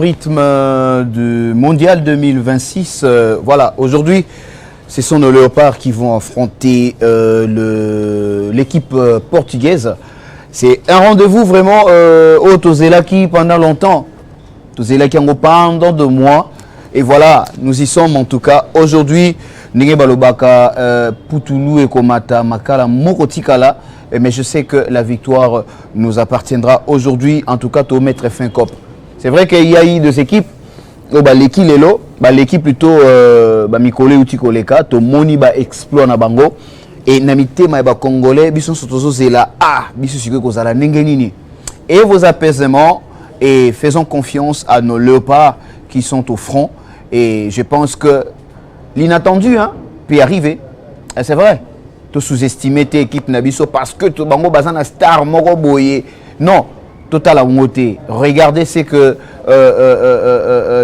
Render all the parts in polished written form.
rythme du Mondial 2026. Voilà, aujourd'hui, ce sont nos Léopards qui vont affronter l'équipe portugaise. C'est un rendez-vous vraiment au Tozelaki pendant longtemps. Tozelaki pendant 2 mois. Et voilà, nous y sommes en tout cas. Aujourd'hui, Nenge Balobaka, Poutoulou et Komata, Makala, Mokotikala. Mais je sais que la victoire nous appartiendra aujourd'hui, en tout cas, au maître fin cop. C'est vrai qu'il y a eu 2 équipes. L'équipe plutôt, Mikole ou Tikoleka, Moni exploit na bango. Et Namite Maïba Congolais, Bisson Sotozo Zela, Bisson Siko Zala Nengenini. Et vos apaisements, et faisons confiance à nos léopards qui sont au front. Et je pense que l'inattendu peut arriver. C'est vrai. Tu sous-estimer tes équipes Nabiso parce que tu bango bazana star moko boye. Non, total à monter. Regardez ce que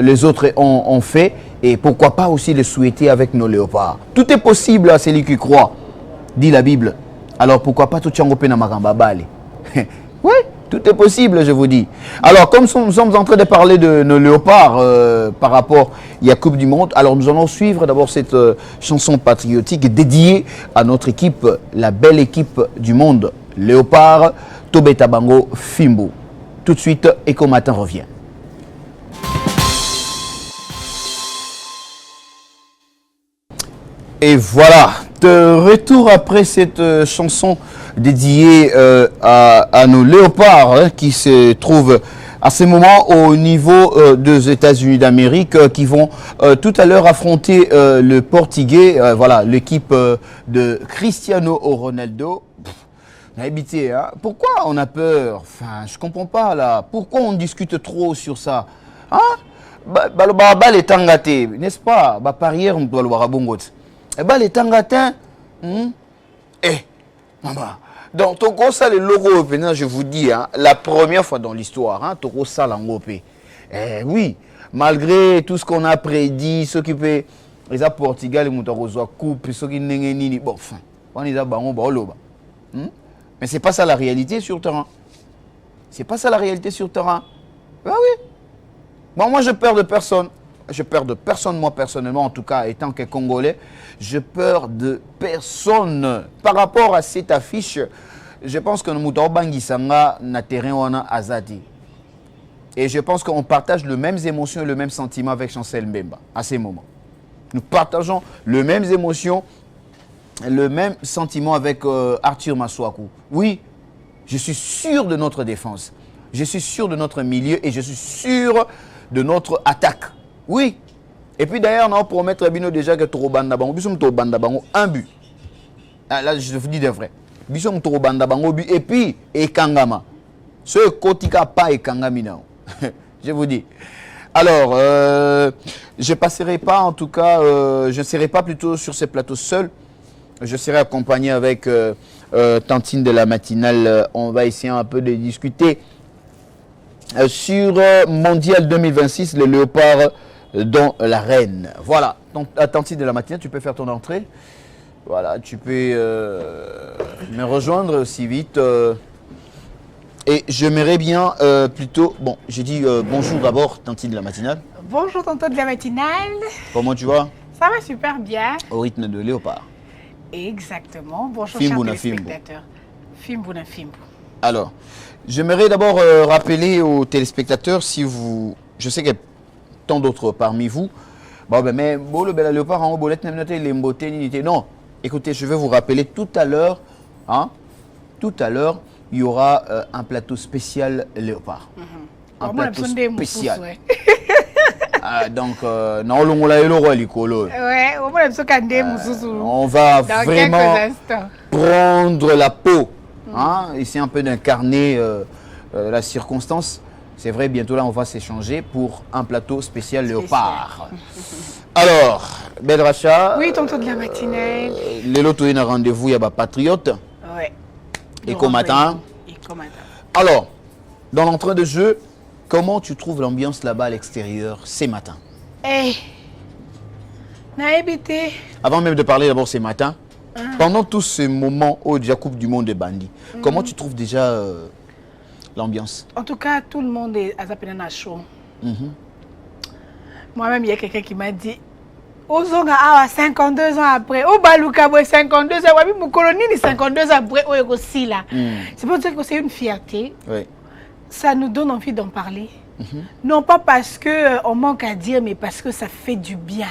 les autres ont fait et pourquoi pas aussi le souhaiter avec nos léopards. Tout est possible à celui qui croit, dit la Bible. Alors pourquoi pas tout tchangopé na makamba bale. Oui, tout est possible, je vous dis. Alors, comme nous sommes en train de parler de nos léopards par rapport à la Coupe du Monde, alors nous allons suivre d'abord cette chanson patriotique dédiée à notre équipe, la belle équipe du monde, Léopard, Tobeta Bango, Fimbo. Tout de suite, Echo Matin revient. Et voilà, de retour après cette chanson dédiée à nos léopards qui se trouvent à ce moment au niveau des États-Unis d'Amérique qui vont tout à l'heure affronter le Portugais, voilà, l'équipe de Cristiano Ronaldo. Habité, hein? Pourquoi on a peur? Enfin, je comprends pas là. Pourquoi on discute trop sur ça? Hein? Les tangaté, n'est-ce pas? Parier, on doit le voir à Bongot. Les tangatins, maman. Donc, Toko ça le logo européen, je vous dis, hein, la première fois dans l'histoire, hein, Toko ça l'angopé. Oui, malgré tout ce qu'on a prédit, ceux qui peuvent, les Portugal, les Moutarozoa coupe, ceux qui n'ont bon, enfin, on est à Bango, Baoloba. Mais c'est pas ça la réalité sur le terrain. C'est pas ça la réalité sur le terrain. Ben oui. Bon, moi, je perds de personne. Je perds de personne, moi, personnellement, en tout cas, étant que Congolais. Je peur de personne. Par rapport à cette affiche, je pense que nous moutons Bangisanga na terrain wana azati. Et je pense qu'on partage les mêmes émotions et le même sentiment avec Chancel Mbemba à ces moments. Nous partageons les mêmes émotions, le même sentiment avec Arthur Maswaku. Oui, je suis sûr de notre défense. Je suis sûr de notre milieu et je suis sûr de notre attaque. Oui. Et puis d'ailleurs, on promet Bino déjà que Torobanda Bango, Bissom Torobanda Bango, un but. Là, je vous dis de vrai. Bissom Torobanda Bango, but. Et puis, et Kangama. Ce Kotika pas et Kangamina. Je vous dis. Alors, je ne passerai pas, en tout cas, je ne serai pas plutôt sur ces plateaux seul. Je serai accompagné avec Tantine de la matinale. On va essayer un peu de discuter sur Mondial 2026, le Léopard dans l'arène. Voilà, donc Tantine de la matinale, tu peux faire ton entrée. Voilà, tu peux me rejoindre aussi vite. Et j'aimerais bien plutôt... Bon, j'ai dit bonjour d'abord, Tantine de la matinale. Bonjour, tonton de la matinale. Comment tu vas? Ça va super bien. Au rythme de Léopard. Exactement. Bonjour, Fimbo chers na Fimbo. téléspectateurs. Fimbo na Fimbo. Alors, j'aimerais d'abord rappeler aux téléspectateurs, si vous... Je sais qu'il y a tant d'autres parmi vous. Bon, ben, mais bon, le bel Léopard, en haut, non. Écoutez, je vais vous rappeler tout à l'heure, hein, tout à l'heure, il y aura un plateau spécial Léopard. Un plateau spécial. Donc, on va vraiment prendre la peau, hein, essayer un peu d'incarner la circonstance. C'est vrai, bientôt là, on va s'échanger pour un plateau spécial Léopard. Alors, Bel Racha. Oui, tonton de la matinale. Les lotos, il y a un rendez-vous, il y a Patriote. Oui. Echo Matin. Alors, dans l'entrée de jeu, comment tu trouves l'ambiance là-bas à l'extérieur ces matins? Avant même de parler d'abord ces matins, pendant tous ces moments où il y a Coupe du Monde des bandits, comment tu trouves déjà l'ambiance? En tout cas, tout le monde est à chaud. Moi-même, il y a quelqu'un qui m'a dit, Ozonga awa 52 ans après, au Baluka 52 ans, oui, mon colonie 52 ans après, au aussi là. C'est pour dire que c'est une fierté. Oui. Ça nous donne envie d'en parler. Non pas parce que on manque à dire, mais parce que ça fait du bien.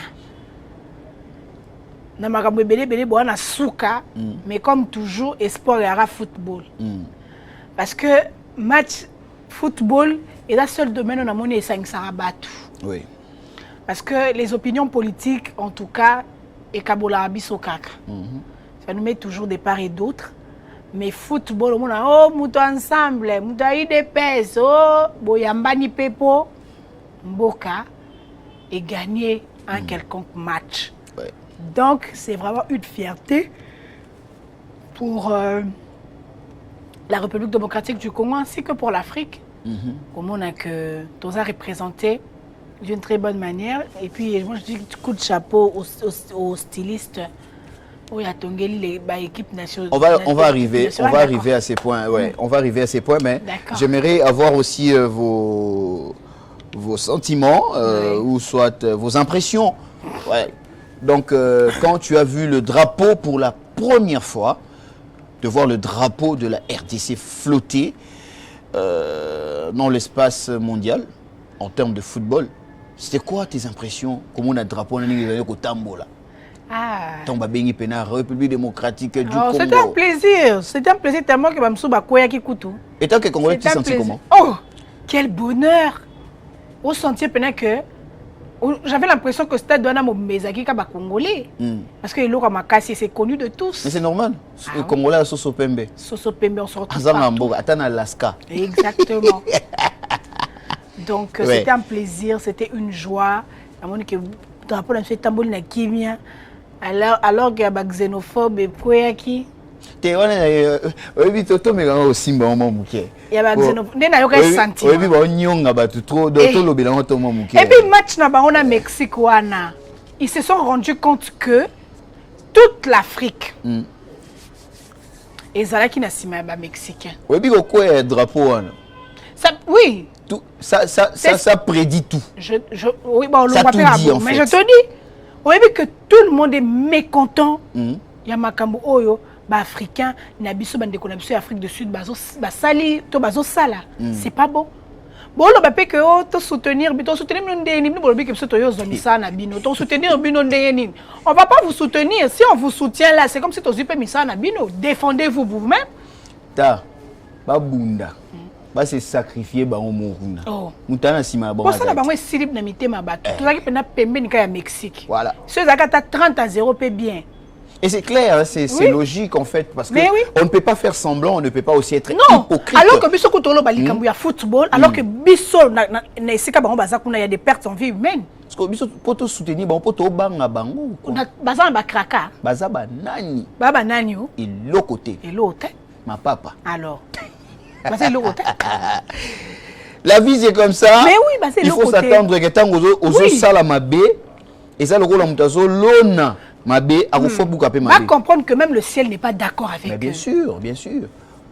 Mais comme toujours, espoir et football. Parce que match football est le seul domaine où on a monnaie 5 Sarabatou. Oui. Parce que les opinions politiques, en tout cas, et Kabola Abisokaka. Ça nous met toujours des parts et d'autres. Mais football, on a oh, mouto ensemble, mouto IDPS, oh, boyambani pepo, mboka, et gagner un quelconque match. Ouais. Donc, c'est vraiment une fierté pour la République démocratique du Congo ainsi que pour l'Afrique. Comme on a que tous a représenté d'une très bonne manière. Et puis, moi, je dis coup de chapeau aux stylistes. Oui, à Tongeli, l'équipe nationale. On va arriver à ces points. Ouais, on va arriver à ces points, mais j'aimerais avoir aussi vos sentiments ou soit vos impressions. Ouais. Donc, quand tu as vu le drapeau pour la première fois, de voir le drapeau de la RDC flotter dans l'espace mondial en termes de football, c'était quoi tes impressions? Comment on a le drapeau au Tambo là? République démocratique du Congo. C'était un plaisir. C'était un plaisir tellement que Bamsou Bakoya qui coûte. Et tant que Congolais, tu sentais comment? Oh, quel bonheur! Au sentier pendant que j'avais l'impression que c'était Douana Mobezaki Kaba Congolais. Parce que l'eau Makassi, c'est connu de tous. Mais c'est normal. Les Congolais à Soso Pembe. Soso Pembe, on se retrouve partout. Attends Alaska. Exactement. Donc c'était un plaisir, c'était une joie. Que drapeau dans ce tambour na Kimia. Alors qu'il y a des xénophobes et quoi qui il y a des xénophobes. Il y a des xénophobes. Et puis match na bango na Mexique ils se sont rendus compte que toute l'Afrique ezalaki na sima ba mexicain. Oui, ça prédit tout. Oui, bon, ça tout dit en fait. Mais je te dis, on a vu que tout le monde est mécontent. Il y a Makambo Oyo, africain, Nabiso Bandeko Nabiso Afrique du Sud, Sali, to Bazo Sala. C'est pas bon. Bon, on va que soutenir, on va pas vous soutenir. Si on vous soutient là, c'est comme si tu as défendez-vous vous-même. Ta, babunda. C'est sacrifié par un moruna. Moutana sima bon. Ça là c'est silib na mitema bato. Tout ça qui pena pembe ni ka Mexique. Voilà. Ceux qui ont 30-0 paient bien. Et c'est clair, c'est logique en fait parce que on ne peut pas faire semblant, on ne peut pas aussi être hypocrite. Alors que biso kutolo balikambu ya football, alors que biso na esika bango bazakuna il y a des pertes en vie humaine. Parce que biso poto soutenir bango poto banga bango. On a bazan ba kraka. Bazaba nani. Baba nani o? Et l'autre côté. Et l'autre. Ma papa. Alors. La vie c'est comme ça. Mais oui, il faut s'attendre que tant aux salamabé et ça le rôle mutazo lona mabé à faut beaucoup appeler mabé. Va comprendre que même le ciel n'est pas d'accord avec eux. Bien sûr, bien sûr.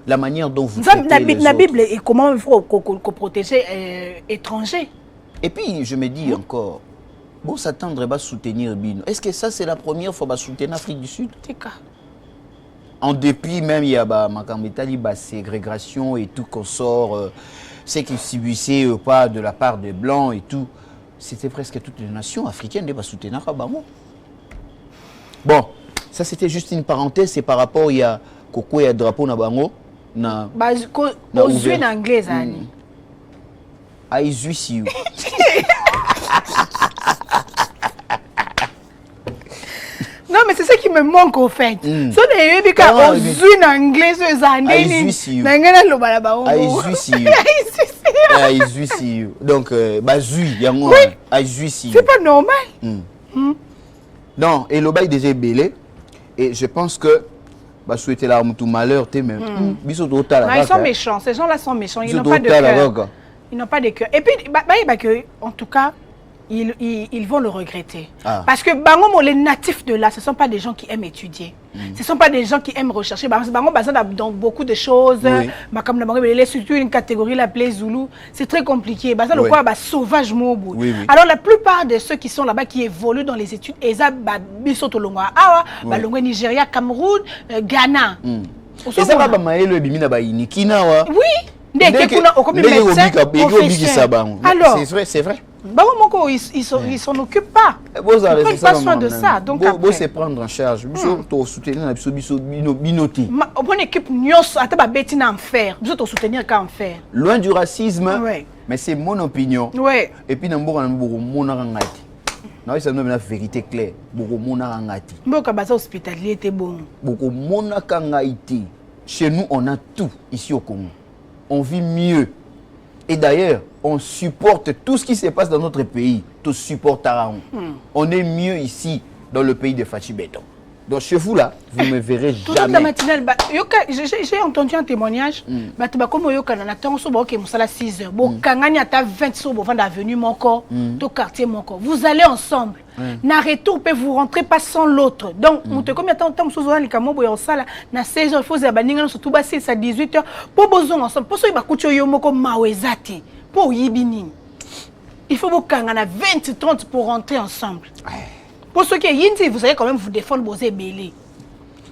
La manière dont vous la Bible et comment il faut protéger étrangers. Et puis je me dis encore bon s'attendre à soutenir Bino. Est-ce que ça c'est la première fois à soutenir l'Afrique du Sud? C'est cas. En dépit même, il y a la ségrégation et tout qu'on sort, ce qui subissait pas de la part des Blancs et tout. C'était presque toutes les nations africaines qui soutenaient Bango. Bon, ça c'était juste une parenthèse, c'est par rapport il y a Koko et drapeau na Bango. Na en anglais, I wish you. Non, mais c'est ça qui me manque au fait. So they be ka ozu en anglais so zandé ni. Nangana lo bala ba. I wish you. Donc ba zui yango. I wish you. C'est pas normal. Non, et le bail déjà belé et je pense que bah souhaiter la tout malheur t'es même. Biso do tala. Ils sont méchants, ces gens-là sont méchants, ils n'ont pas de cœur. Ils n'ont pas de cœur. Et puis que en tout cas ils vont le regretter. Ah. Parce que les natifs de là, ce ne sont pas des gens qui aiment étudier. Ce ne sont pas des gens qui aiment rechercher. Dans beaucoup de choses, Oui. surtout une catégorie appelée Zoulou, c'est très compliqué. Oui. Sauvage mobile. Oui, oui. Alors la plupart de ceux qui sont là-bas, qui évoluent dans les études, ils ont Nigeria, Cameroun, Ghana. Et ça va maelo ebimina ba inikina wa. Oui. Alors, c'est vrai. Ils s'en occupent pas. Ils ne prennent pas soin de ça. Donc après, se prendre en charge. Vous soutenir la binoti. On équipe nyos ata ba betina en faire. Vous te soutenir qu'en faire. Loin du racisme. Ouais. Mais c'est mon opinion. Ouais. Et puis nambo mona ngati. Non, ça nous la vérité claire. Boko mona ngati. Mboka baza hospitalier était bon. Boko mona ngati. Chez nous, on a tout ici au Congo. On vit mieux. Et d'ailleurs, on supporte tout ce qui se passe dans notre pays. Tout supporte Araon. On est mieux ici, dans le pays de Fachi Béton. Donc chez vous là, vous ne me verrez jamais. J'ai entendu un témoignage. Comme yoka na temps so ba ke musala 6 heures. Bo kangani ata 20 so bo vanda avenue mon corps, to quartier mon corps. Vous allez ensemble. Na retour peut vous rentrer pas sans l'autre. Donc on te comme attend temps so zo ni kamo bo yo sala na 16 heures il faut za baninga surtout ba 6 à 18 heures pour besoin ensemble. Pour so ba kucho yo moko mawezati. Pour yibini. Il faut vous kangana 20 30 pour rentrer ensemble. Pour ceux qui sont vous savez quand même vous défendre vos ébélés.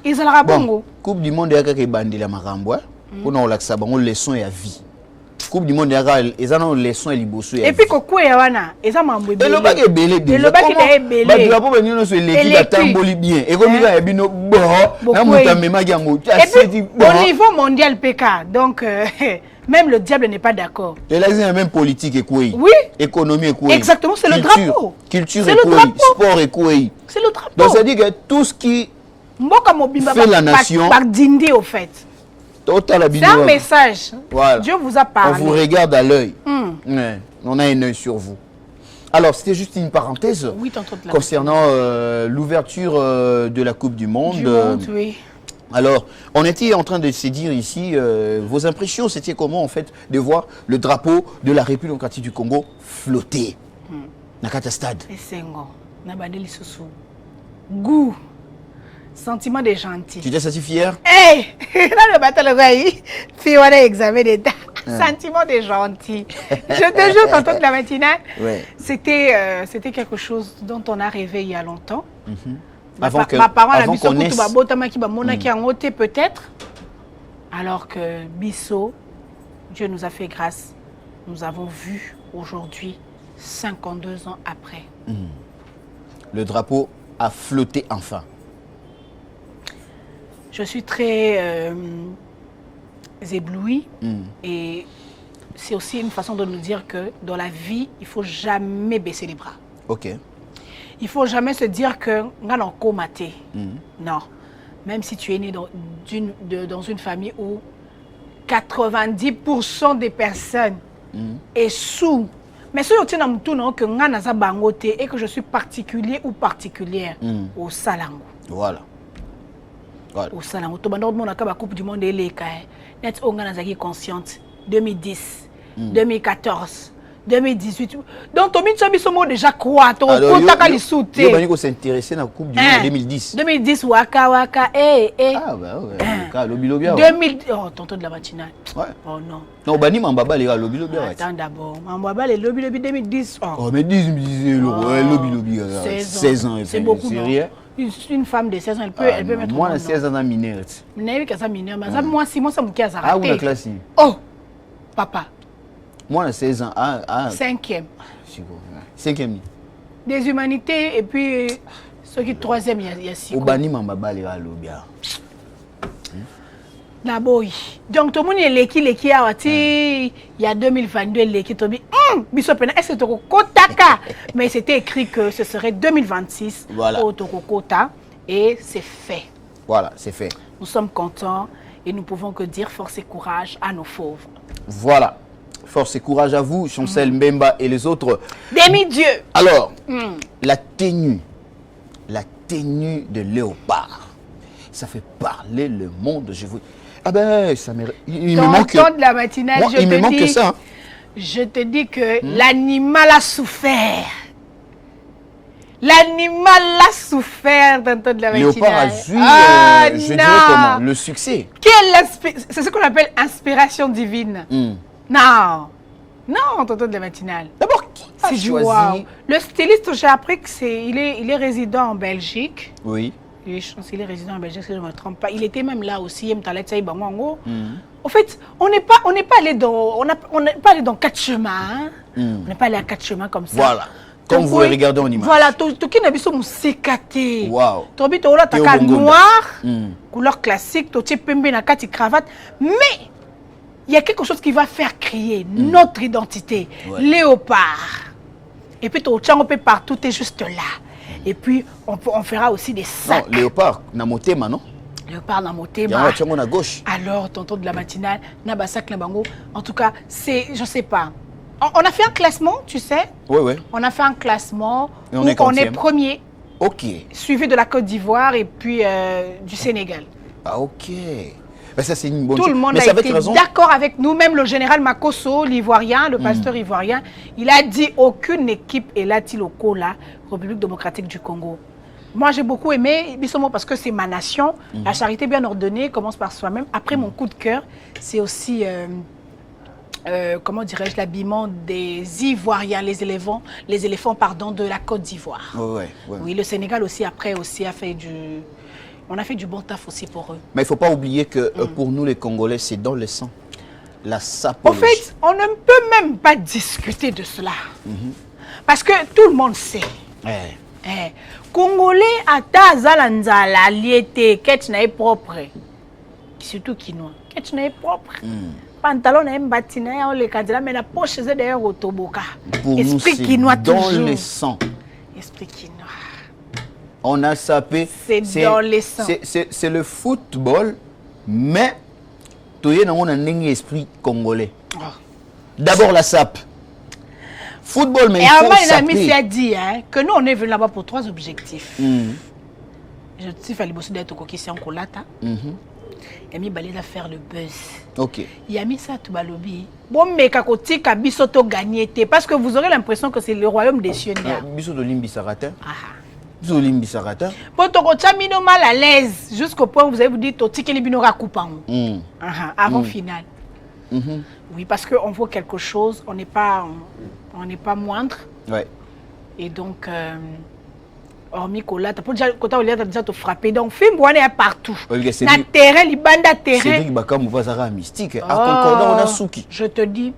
Ils ont la bongo. Coupe du monde est que bandi la marambo. Pour nous l'accès bon leçon et à vie. Coupe du monde est ils ont leçon et liboso. Et puis quoi wana, ils ont mambo ébélé. Et le bac est ébélé. Et le bac est ébélé. Bah tu vas pas venir nous sur l'équipe d'Atamboli bien. Et comme il a ebino bon, na muta mema gango. Et puis au niveau mondial PK. Donc même le diable n'est pas d'accord. Et là, il y a même politique et quoi. Oui. Économie et quoi. Exactement, c'est le drapeau. Culture et quoi. Sport et quoi. C'est le drapeau. Donc ça dit que tout ce qui fait la nation. Par dindi au fait. C'est un message. Voilà. Dieu vous a parlé. On vous regarde à l'œil. Ouais. On a un œil sur vous. Alors, c'était juste une parenthèse concernant l'ouverture de la Coupe du Monde. Oui. Alors, on était en train de se dire ici, vos impressions, c'était comment en fait de voir le drapeau de la République démocratique du Congo flotter dans le stade. Goût, sentiment de gentil. Tu t'es senti fier? Hey, dans le bateau, le gars, fait un examen d'état. Sentiment de gentil. Je te jure, tantôt de la matinale, c'était quelque chose dont on a rêvé il y a longtemps. Avant que, ma parole avant qu'on naisse. Peut-être. Alors que Bisso, Dieu nous a fait grâce. Nous avons vu aujourd'hui, 52 ans après. Le drapeau a flotté enfin. Je suis très éblouie. Et c'est aussi une façon de nous dire que dans la vie, il ne faut jamais baisser les bras. Ok. Il ne faut jamais se dire que on comaté. Non. Même si tu es né dans une famille où 90% des personnes est sous. Mais si tu as que et que je suis particulier ou particulière au Salango. Voilà. Au Salango. Tu as la Coupe du Monde et les net consciente. 2010, 2014. 2018. Donc, Tomi Tchabisomo déjà quoi? Tu as s'intéresser à la Coupe du Monde en 2010. 2010, Waka Waka, Ah, bah ouais. Lobby Lobby. 2000. Oh, tonton de la matinale. Ouais. Oh non. Non, Bani Mambaba, les gars, Lobby Lobby. Attends d'abord. Mambaba, les Lobby Lobby 2010. Oh, mais 10 Lobby Lobby. 16 ans. C'est beaucoup. C'est rien. Une femme de 16 ans, elle peut mettre. Moi, à 16 ans, mineur. Moi, si moi, ça me casse. Ah, où la classe? Oh, papa. Moi, à 16 ans. Cinquième. Cinquième. Des humanités, et puis, ceux qui troisième, il y a 6. Obani Mambaba, les gars, Lobia. D'abord, donc tout le monde est l'équipe il y a 2022 l'équipe Tobi. Est-ce que tu Kotaka? Mais c'était écrit que ce serait 2026 voilà. au Kota et c'est fait. Voilà, c'est fait. Nous sommes contents et nous pouvons que dire force et courage à nos fauves. Voilà. Force et courage à vous, Chancel Mbemba et les autres. Demi-dieu. Alors, la tenue de léopard, ça fait parler le monde. Je vous... Ah ben, ça me... Il me manque... de la matinale, moi, il me manque que ça. Hein. Je te dis que l'animal a souffert. L'animal a souffert tantôt de la matinale. Léopard a vu, je dirais comment, le succès. C'est ce qu'on appelle inspiration divine. Non. Non, tantôt de la matinale. D'abord, qui a C'est du choisi wow. Le styliste, j'ai appris que il est résident en Belgique. Oui. Et je pense qu'il est résident en Belgique, si je ne me trompe pas. Il était même là aussi. En fait, on n'est pas allé dans quatre chemins. On n'est pas allé à quatre chemins comme ça. Voilà. Comme vous le regardez en image. Voilà. Toki n'a pas sécaté. Wow. Tobi tola taka noir, couleur classique. Toki pembe na kati cravate. Mais il y a quelque chose qui va faire crier notre identité. Ouais. Léopard. Et puis ton tchango peut partout, tu es juste là. Et puis on fera aussi des sacs. Non, léopard, na motema, non? Léopard na motema. Il y a à gauche. Alors, tonton de la matinale, na basak na bango. En tout cas, c'est, je sais pas. On a fait un classement, tu sais? Oui, oui. On a fait un classement et où on est premier. Ok. Suivi de la Côte d'Ivoire et puis du Sénégal. Ah, ok. Ben ça, c'est une bonne chose. Tout le monde a été d'accord avec nous, même le général Makosso, l'Ivoirien, le pasteur ivoirien. Il a dit aucune équipe est là, Tilokola, République démocratique du Congo. Moi, j'ai beaucoup aimé Bissomo parce que c'est ma nation. La charité bien ordonnée commence par soi-même. Après, mon coup de cœur, c'est aussi, comment dirais-je, l'habillement des Ivoiriens, les éléphants de la Côte d'Ivoire. Ouais. Oui, le Sénégal aussi, après, aussi a fait du... On a fait du bon taf aussi pour eux. Mais il ne faut pas oublier que pour nous, les Congolais, c'est dans le sang. La sapologie. En fait, on ne peut même pas discuter de cela. Parce que tout le monde sait. Congolais, ata zalanzala, liete, ketchna est propre. Surtout quinoa. Ketchna est propre. Pantalon est mbatina, on les candidats, mais la poche c'est d'ailleurs au toboka. Pour nous, c'est dans le sang. Esprit quinoa. On a sapé. C'est dans les sangs. C'est le football, mais tu es dans un esprit congolais. D'abord la sape. Football, mais il faut saper. Et a dit que nous, on est venu là-bas pour 3 objectifs. Je suis fait le d'être au Kokissi en Kolata. Il a mis balé à faire le buzz. Ok. Il a mis ça à Tubalobi. Bon, mais Kakoti, Kabisoto gagné. Parce que vous aurez l'impression que c'est le royaume des cieux. Bisoto Limbi Sarata. Bon, tu mal à l'aise jusqu'au point où vous allez vous dire que les binora coupant avant finale. Oui, parce qu'on voit quelque chose, on n'est pas moindre. Ouais. Et donc, hormis Kola, tu peux déjà te frapper. Donc, film on est partout. Na terrain, les bandes à terrain. C'est Bakam Vazara mystique. À Concordant, on a Souki. Je te dis.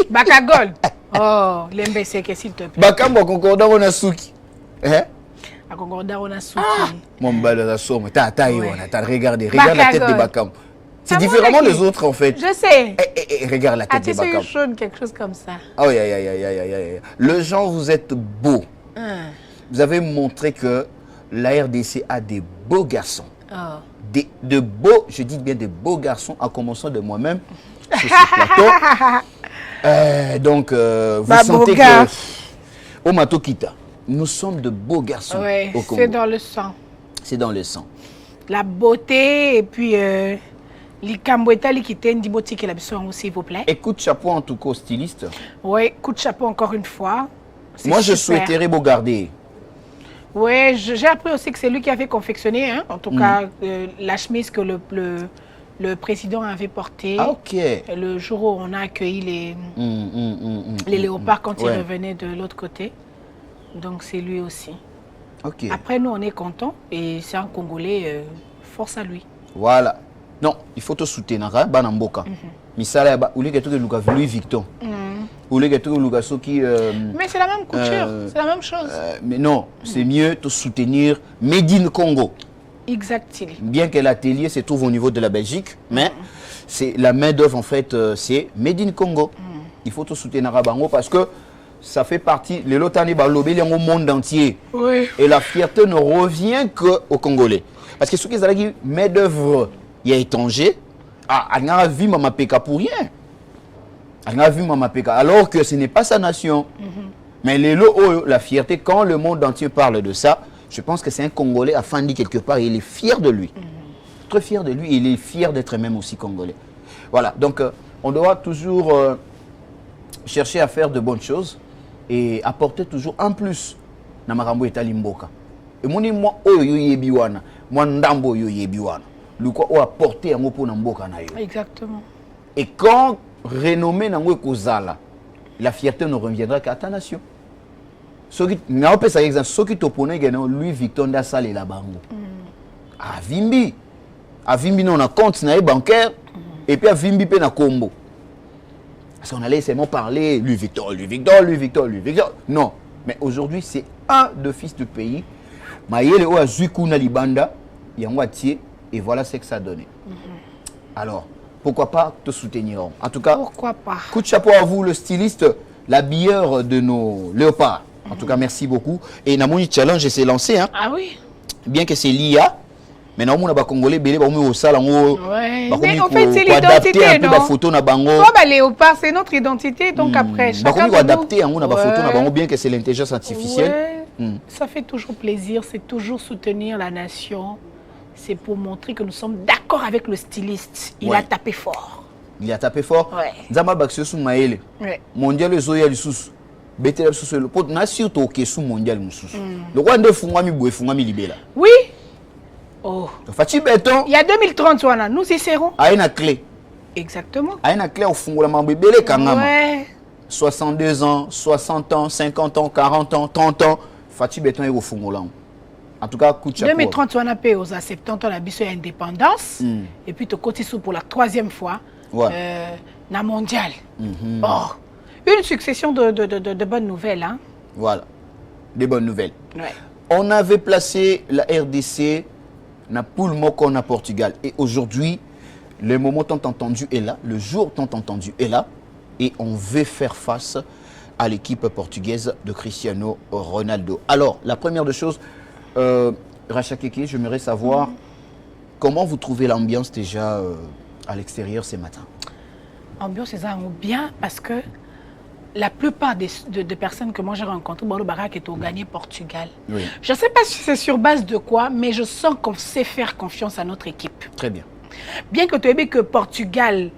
Bakagol. Oh, l'imbécile, s'il te plaît. Bakam Concordant, on a Souki. À Concordant, on a Souki. Mon bal de la somme. Regarde la tête de Bakam. C'est différemment des autres en fait. Je sais. Regarde la tête de Bakam. Jaune, quelque chose comme ça. Oh, le genre, vous êtes beau. Vous avez montré que la RDC a des beaux garçons. De beaux, je dis bien des beaux garçons, en commençant de moi-même sur ce plateau. Donc, vous sentez que... Au Matokita, nous sommes de beaux garçons au Congo. C'est dans le sang. C'est dans le sang. La beauté et puis... s'il vous plaît. Et coup de chapeau en tout cas, styliste. Oui, coup de chapeau encore une fois. Moi, je souhaiterais vous garder. Oui, j'ai appris aussi que c'est lui qui avait confectionné, en tout cas, la chemise que le président avait portée. Ah, ok. Le jour où on a accueilli les léopards quand ils revenaient de l'autre côté. Donc, c'est lui aussi. Ok. Après, nous, on est contents et c'est un Congolais, force à lui. Voilà. Non, il faut te soutenir, Banamboka. Misala, Louis Victor. Mais c'est la même couture, c'est la même chose. Mais non, c'est mieux te soutenir Made in Congo. Exactement. Bien que l'atelier se trouve au niveau de la Belgique, mais c'est la main d'œuvre en fait, c'est Made in Congo. Il faut te soutenir Bango parce que ça fait partie, les Lotani Balobé au monde entier. Oui. Et la fierté ne revient qu'aux Congolais. Parce que ce qui est main d'œuvre, il y a étranger, elle n'a vu Mama Peka pour rien. Elle n'a vu Mama Peka, alors que ce n'est pas sa nation. Mais la fierté, quand le monde entier parle de ça, je pense que c'est un Congolais, Afandi quelque part, il est fier de lui. Très fier de lui, il est fier d'être même aussi Congolais. Voilà, donc on doit toujours chercher à faire de bonnes choses et apporter toujours un plus na makambo etali mboka. Et moni moi oyo yo yebi wana, moi ndambo yo yebi wana. Luko o apporter yango po na mboka na yo. Exactement. Et quand renommé nango ekozala, la fierté ne reviendra qu'à ta nation. Soki na opesa exemple, soki topona gagner Louis Victor Ndasale la bango. Avimbi non na compte na bancaire et puis avimbi pe na combo. Parce qu'on allait seulement parler Louis Victor. Non, mais aujourd'hui c'est un de fils du pays. Mayele o azuiku na libanda yango atie et voilà ce que ça donnait. Alors, pourquoi pas te soutenir? En tout cas, pourquoi pas? Coup de chapeau à vous, le styliste, l'habilleur de nos léopards. En tout cas, merci beaucoup. Et Namoni Challenge s'est lancé. Hein. Ah oui. Bien que c'est l'IA, mais nous, on a Congolais, belé, au salon. Ouais. Mais en fait, c'est l'identité, non? Photo na bango. Oh, bah, léopard, c'est notre identité. Donc après, chacun de adapter on a photo na bango, bien que c'est l'intelligence artificielle. Ouais. Ça fait toujours plaisir. C'est toujours soutenir la nation. C'est pour montrer que nous sommes d'accord avec le styliste. Il a tapé fort. Il a tapé fort. Ouais. Zama Baxio Soumaël. Ouais. Mondial Zoya Lissous. Betela Soussou. Le pot na surtout au Kessou mondial Moussous. Le roi de Fungami Boué Fungami Libela. Oui. Oh. Fati Béton. Il y a 2030, nous y serons. A une clé. Exactement. A une clé au Fungola Mambébélé Kangama. Ouais. 62 ans, 60 ans, 50 ans, 40 ans, 30 ans. Fati Béton est au Fungola. En tout cas, coup de chapeau. 2030, on a payé aux 70 ans la biso indépendance. Et puis, tu continues pour la 3e fois. Ouais. Na mondial. Oh. Une succession de bonnes nouvelles. Hein? Voilà. Des bonnes nouvelles. Ouais. On avait placé la RDC na poule moko na Portugal. Et aujourd'hui, le moment tant entendu est là. Le jour tant entendu est là. Et on veut faire face à l'équipe portugaise de Cristiano Ronaldo. Alors, la première des choses, Racha Keke, j'aimerais savoir comment vous trouvez l'ambiance déjà à l'extérieur ce matin. L'ambiance est bien parce que la plupart des personnes que moi j'ai rencontrées, Bolo Barak est au gagné Portugal. Oui. Je ne sais pas si c'est sur base de quoi, mais je sens qu'on sait faire confiance à notre équipe. Très bien. Bien que tu aies que Portugal,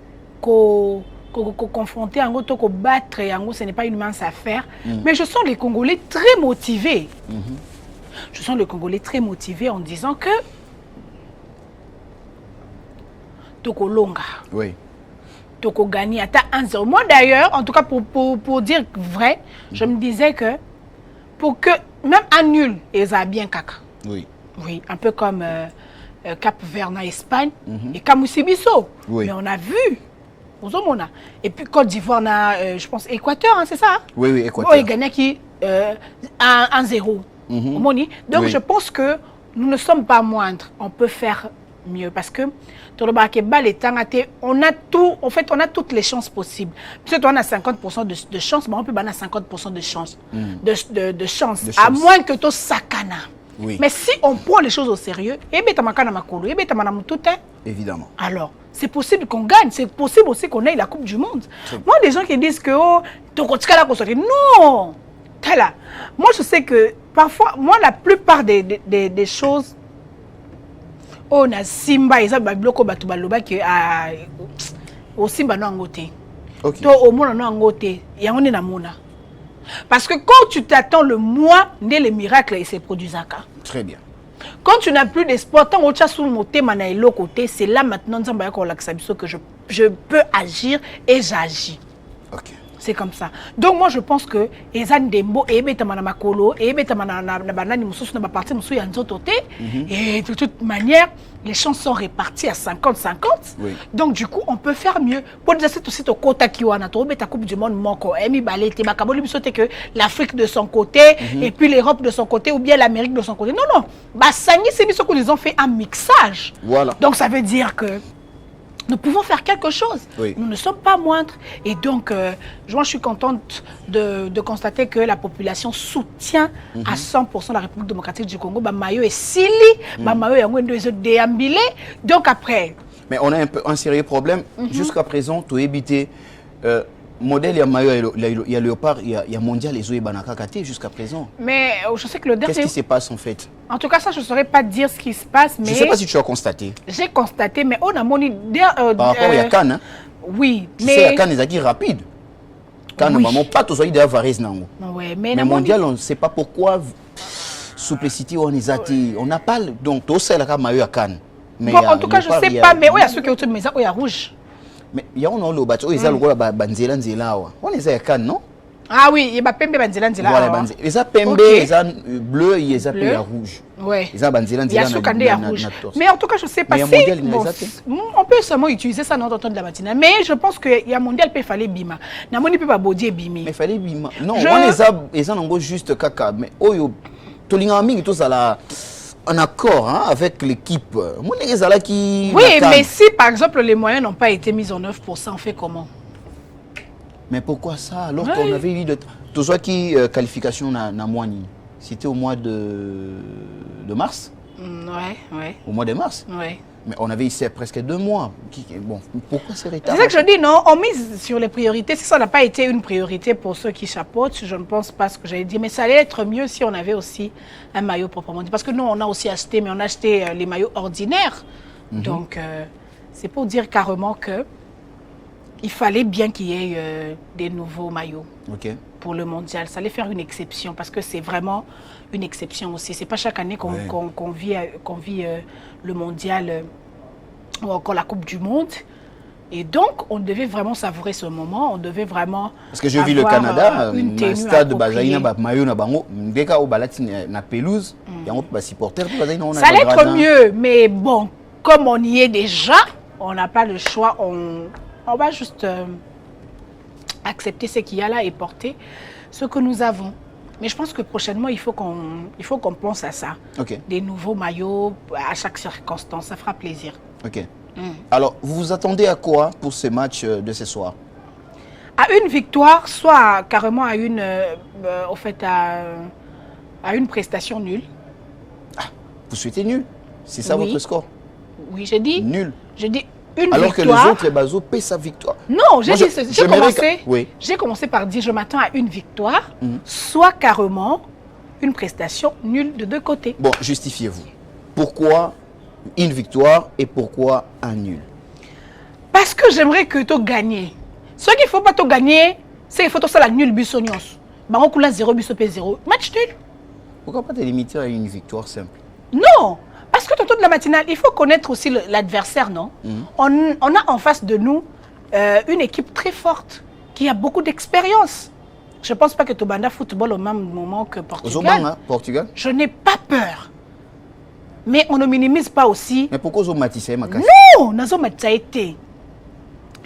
confronter en gros, qu'on battre, en gros, ce n'est pas une mince affaire. Mais je sens les Congolais très motivés. Je sens les Congolais très motivés en disant que Toko Longa. Oui. Toko gagner à 1-0. Moi d'ailleurs, en tout cas pour dire vrai, je me disais que pour que même un nul, ils a bien caca. Oui. Oui, un peu comme Cap Vert en Espagne et Kamusibiso. Oui. Mais on a vu. Et puis Côte d'Ivoire, je pense Équateur, hein, c'est ça? Hein? Oui, oui, Équateur. Il gagne qui 1-0. Donc je pense que nous ne sommes pas moindres. On peut faire mieux parce que on a tout, en fait, on a toutes les chances possibles. Peut-être on a 50% de chance, mais on peut avoir 50% de chance. De chance. À moins que tu sakana. Oui. Mais si on prend les choses au sérieux, évidemment. Alors, c'est possible qu'on gagne, c'est possible aussi qu'on ait la Coupe du Monde. Moi, des gens qui disent que non. Moi, je sais que parfois, moi, la plupart des choses, on a Simba, ils ont bloqué Batubaloba qui a au Simba non angoté. Ok. To au monde non angoté, il y a on est na mona. Parce que quand tu t'attends le mois, les miracles ils se produisent. Très bien. Quand tu n'as plus d'espoir, tant que sur le côté, c'est là maintenant que je peux agir et j'agis. Ok. C'est comme ça. Donc moi je pense que Ezan Dembo et Makolo et et de toute manière les chances sont réparties à 50-50. Oui. Donc du coup on peut faire mieux. Pour dire c'est aussi au Kota Kiwana, tu ta Coupe du Monde moko emi balete makaboli bisote que l'Afrique de son côté et puis l'Europe de son côté ou bien l'Amérique de son côté. Non non, Bassani c'est biso qu'ils ont fait un mixage. Voilà. Donc ça veut dire que nous pouvons faire quelque chose. Oui. Nous ne sommes pas moindres. Et donc, moi, je suis contente de constater que la population soutient à 100% la République démocratique du Congo. Mayo est Sili, Mayo est déambulé. Donc après... Mais on a un sérieux problème. Jusqu'à présent, tu as évité... modèle, il y a Mayo, il y a Léopard, il y a Mondial, les Zoé Banakakate jusqu'à présent. Mais je sais que le dernier... Qu'est-ce qui se passe en fait? En tout cas, ça, je ne saurais pas dire ce qui se passe, mais... Je ne sais pas si tu as constaté. J'ai constaté, mais on a mon idée... Par rapport à Cannes, hein? Oui, tu sais, Cannes, ils ont rapide. Cannes, maman, pas tous les Varese, non. Ouais, mais Mondial, on ne sait pas pourquoi... souplicité on est athée. On n'a pas donc tout ça là maillot à Cannes. Mais bon, en tout cas, je sais pas, mais il y a ceux qui ont tout mais ça il y a rouge. Mais il y a on le bateau, ils ont le banzela nzela. On est à Cannes, non? Ah oui, il y a pembe banzela nzela. Voilà, banzela. Ils ont pembe, ils ont bleu, ils ont rouge. Ouais. Ils ont banzela nzela. Il y a sous à rouge. Mais en tout cas, je sais pas si on peut seulement utiliser ça dans l'automne de la matinée. Mais je pense que il y a mondial peut fallait bima. Na moni peut pas body bimi. Mais fallait bima. Non, on les a en juste caca mais oyo tolinga mingi tout ça là en accord hein, avec l'équipe. Oui, mais si par exemple les moyens n'ont pas été mis en œuvre pour ça, on fait comment? Mais pourquoi ça? Alors qu'on avait eu de... Tout ça qui qualification na moini. C'était au mois de mars? Ouais. Au mois de mars? Ouais. Mais on avait ici presque 2 mois. Bon, pourquoi c'est retard? C'est ça que je dis, non? On mise sur les priorités. Si ça n'a pas été une priorité pour ceux qui chapeautent, je ne pense pas ce que j'allais dire. Mais ça allait être mieux si on avait aussi un maillot proprement dit. Parce que nous, on a aussi acheté, mais on a acheté les maillots ordinaires. Donc, c'est pour dire carrément que il fallait bien qu'il y ait des nouveaux maillots pour le mondial. Ça allait faire une exception parce que c'est vraiment une exception aussi. C'est pas chaque année qu'on vit le mondial ou encore la Coupe du Monde. Et donc, on devait vraiment savourer ce moment. On devait vraiment. Parce que j'ai vu le Canada, un stade de maillot na bango, ndeka au balati na pelouse, et on peut supporter. Ça allait être mieux, mais bon, comme on y est déjà, on n'a pas le choix. On va juste accepter ce qu'il y a là et porter ce que nous avons. Mais je pense que prochainement, il faut qu'on pense à ça. Des nouveaux maillots à chaque circonstance. Ça fera plaisir. Alors, vous vous attendez à quoi pour ce match de ce soir? À une victoire, soit carrément à une, au fait, à une prestation nulle. Ah, vous souhaitez nul? C'est ça votre score? Oui, j'ai dit. Nul. J'ai dit une alors victoire. Que les autres bateaux paient sa victoire. Non, j'ai commencé par dire je m'attends à une victoire, soit carrément une prestation nulle de deux côtés. Bon, justifiez-vous. Pourquoi une victoire et pourquoi un nul? Parce que j'aimerais que tu gagnes. Ce qu'il ne faut pas te gagner, c'est qu'il faut que tu la nul bussonios. Bango kula 0 bussopé 0. Match nul. Pourquoi pas te limiter à une victoire simple? Non. Parce que tout de la matinale, il faut connaître aussi l'adversaire, non? On a en face de nous une équipe très forte, qui a beaucoup d'expérience. Je ne pense pas que Tobanda football au même moment que Portugal. Portugal? Je n'ai pas peur. Mais on ne minimise pas aussi. Mais pourquoi vous matissez ma casse? Non, nous avons été.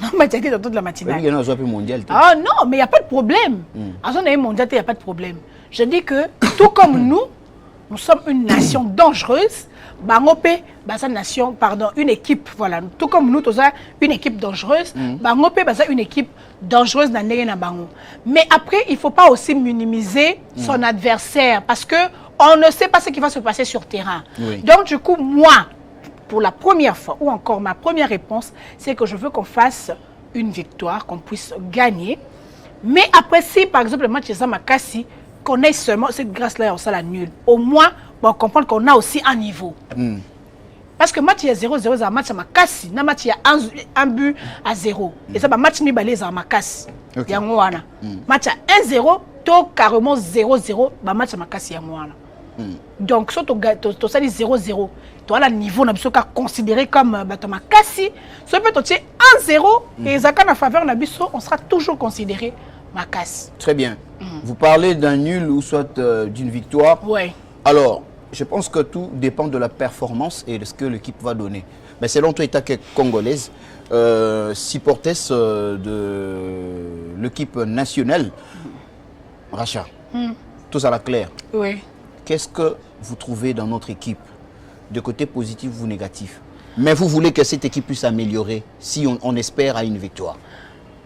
Nous avons été dans toute la matinale. Il y a un mondial. Ah non, mais il n'y a pas de problème. À un mondial, il n'y a pas de problème. Je dis que tout comme nous sommes une nation dangereuse. Bangopé, nation, pardon, une équipe, voilà. Tout comme nous, tous une équipe dangereuse. Bangopé, une équipe dangereuse dans les Bango. Mais après, il ne faut pas aussi minimiser son adversaire parce que on ne sait pas ce qui va se passer sur terrain. Donc, du coup, moi, pour la première fois, ou encore ma première réponse, c'est que je veux qu'on fasse une victoire, qu'on puisse gagner. Mais après, si par exemple le match est Makassi, qu'on ait seulement cette grâce-là, on sera la nulle. Au moins, on comprend qu'on a aussi un niveau. Parce que match il y a 0-0, un match à Makassi, un match il y a un but à 0. Et ça, match mi balé à Makassi. Match à 1-0, to carrément 0-0, match à Makassi à Moana. Donc, si tu as 0-0, tu as le niveau considéré comme Makassi. Si tu as 1-0 et Zaka en faveur de on sera toujours considéré Makassi. Très bien. Vous parlez d'un nul ou soit d'une victoire. Oui. Alors, je pense que tout dépend de la performance et de ce que l'équipe va donner. Mais selon toi, état congolaise, supportesse de l'équipe nationale, Racha, tout ça la clair. Oui. Qu'est-ce que vous trouvez dans notre équipe, de côté positif ou négatif? Mais vous voulez que cette équipe puisse s'améliorer si on espère à une victoire.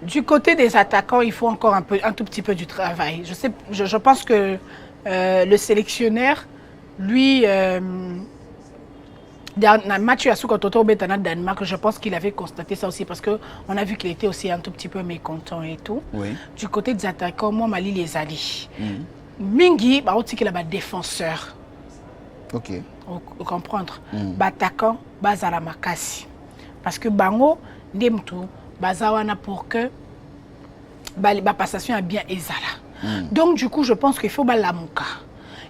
Du côté des attaquants, il faut encore un tout petit peu du travail. Je pense que le sélectionneur, lui, dans Mathieu Asuka Toto Betana Danemark, je pense qu'il avait constaté ça aussi parce qu'on a vu qu'il était aussi un tout petit peu mécontent et tout. Du côté des attaquants, moi, Mali les a dit. Mingi, bah, on dit qu'il a un défenseur. Ok. Vous comprendre. Attaquant, Bazala Makasi. Parce que Bango, Ndemtu, Bazawana pour que la passation est bien ezala. Donc, du coup, je pense qu'il faut l'amuka.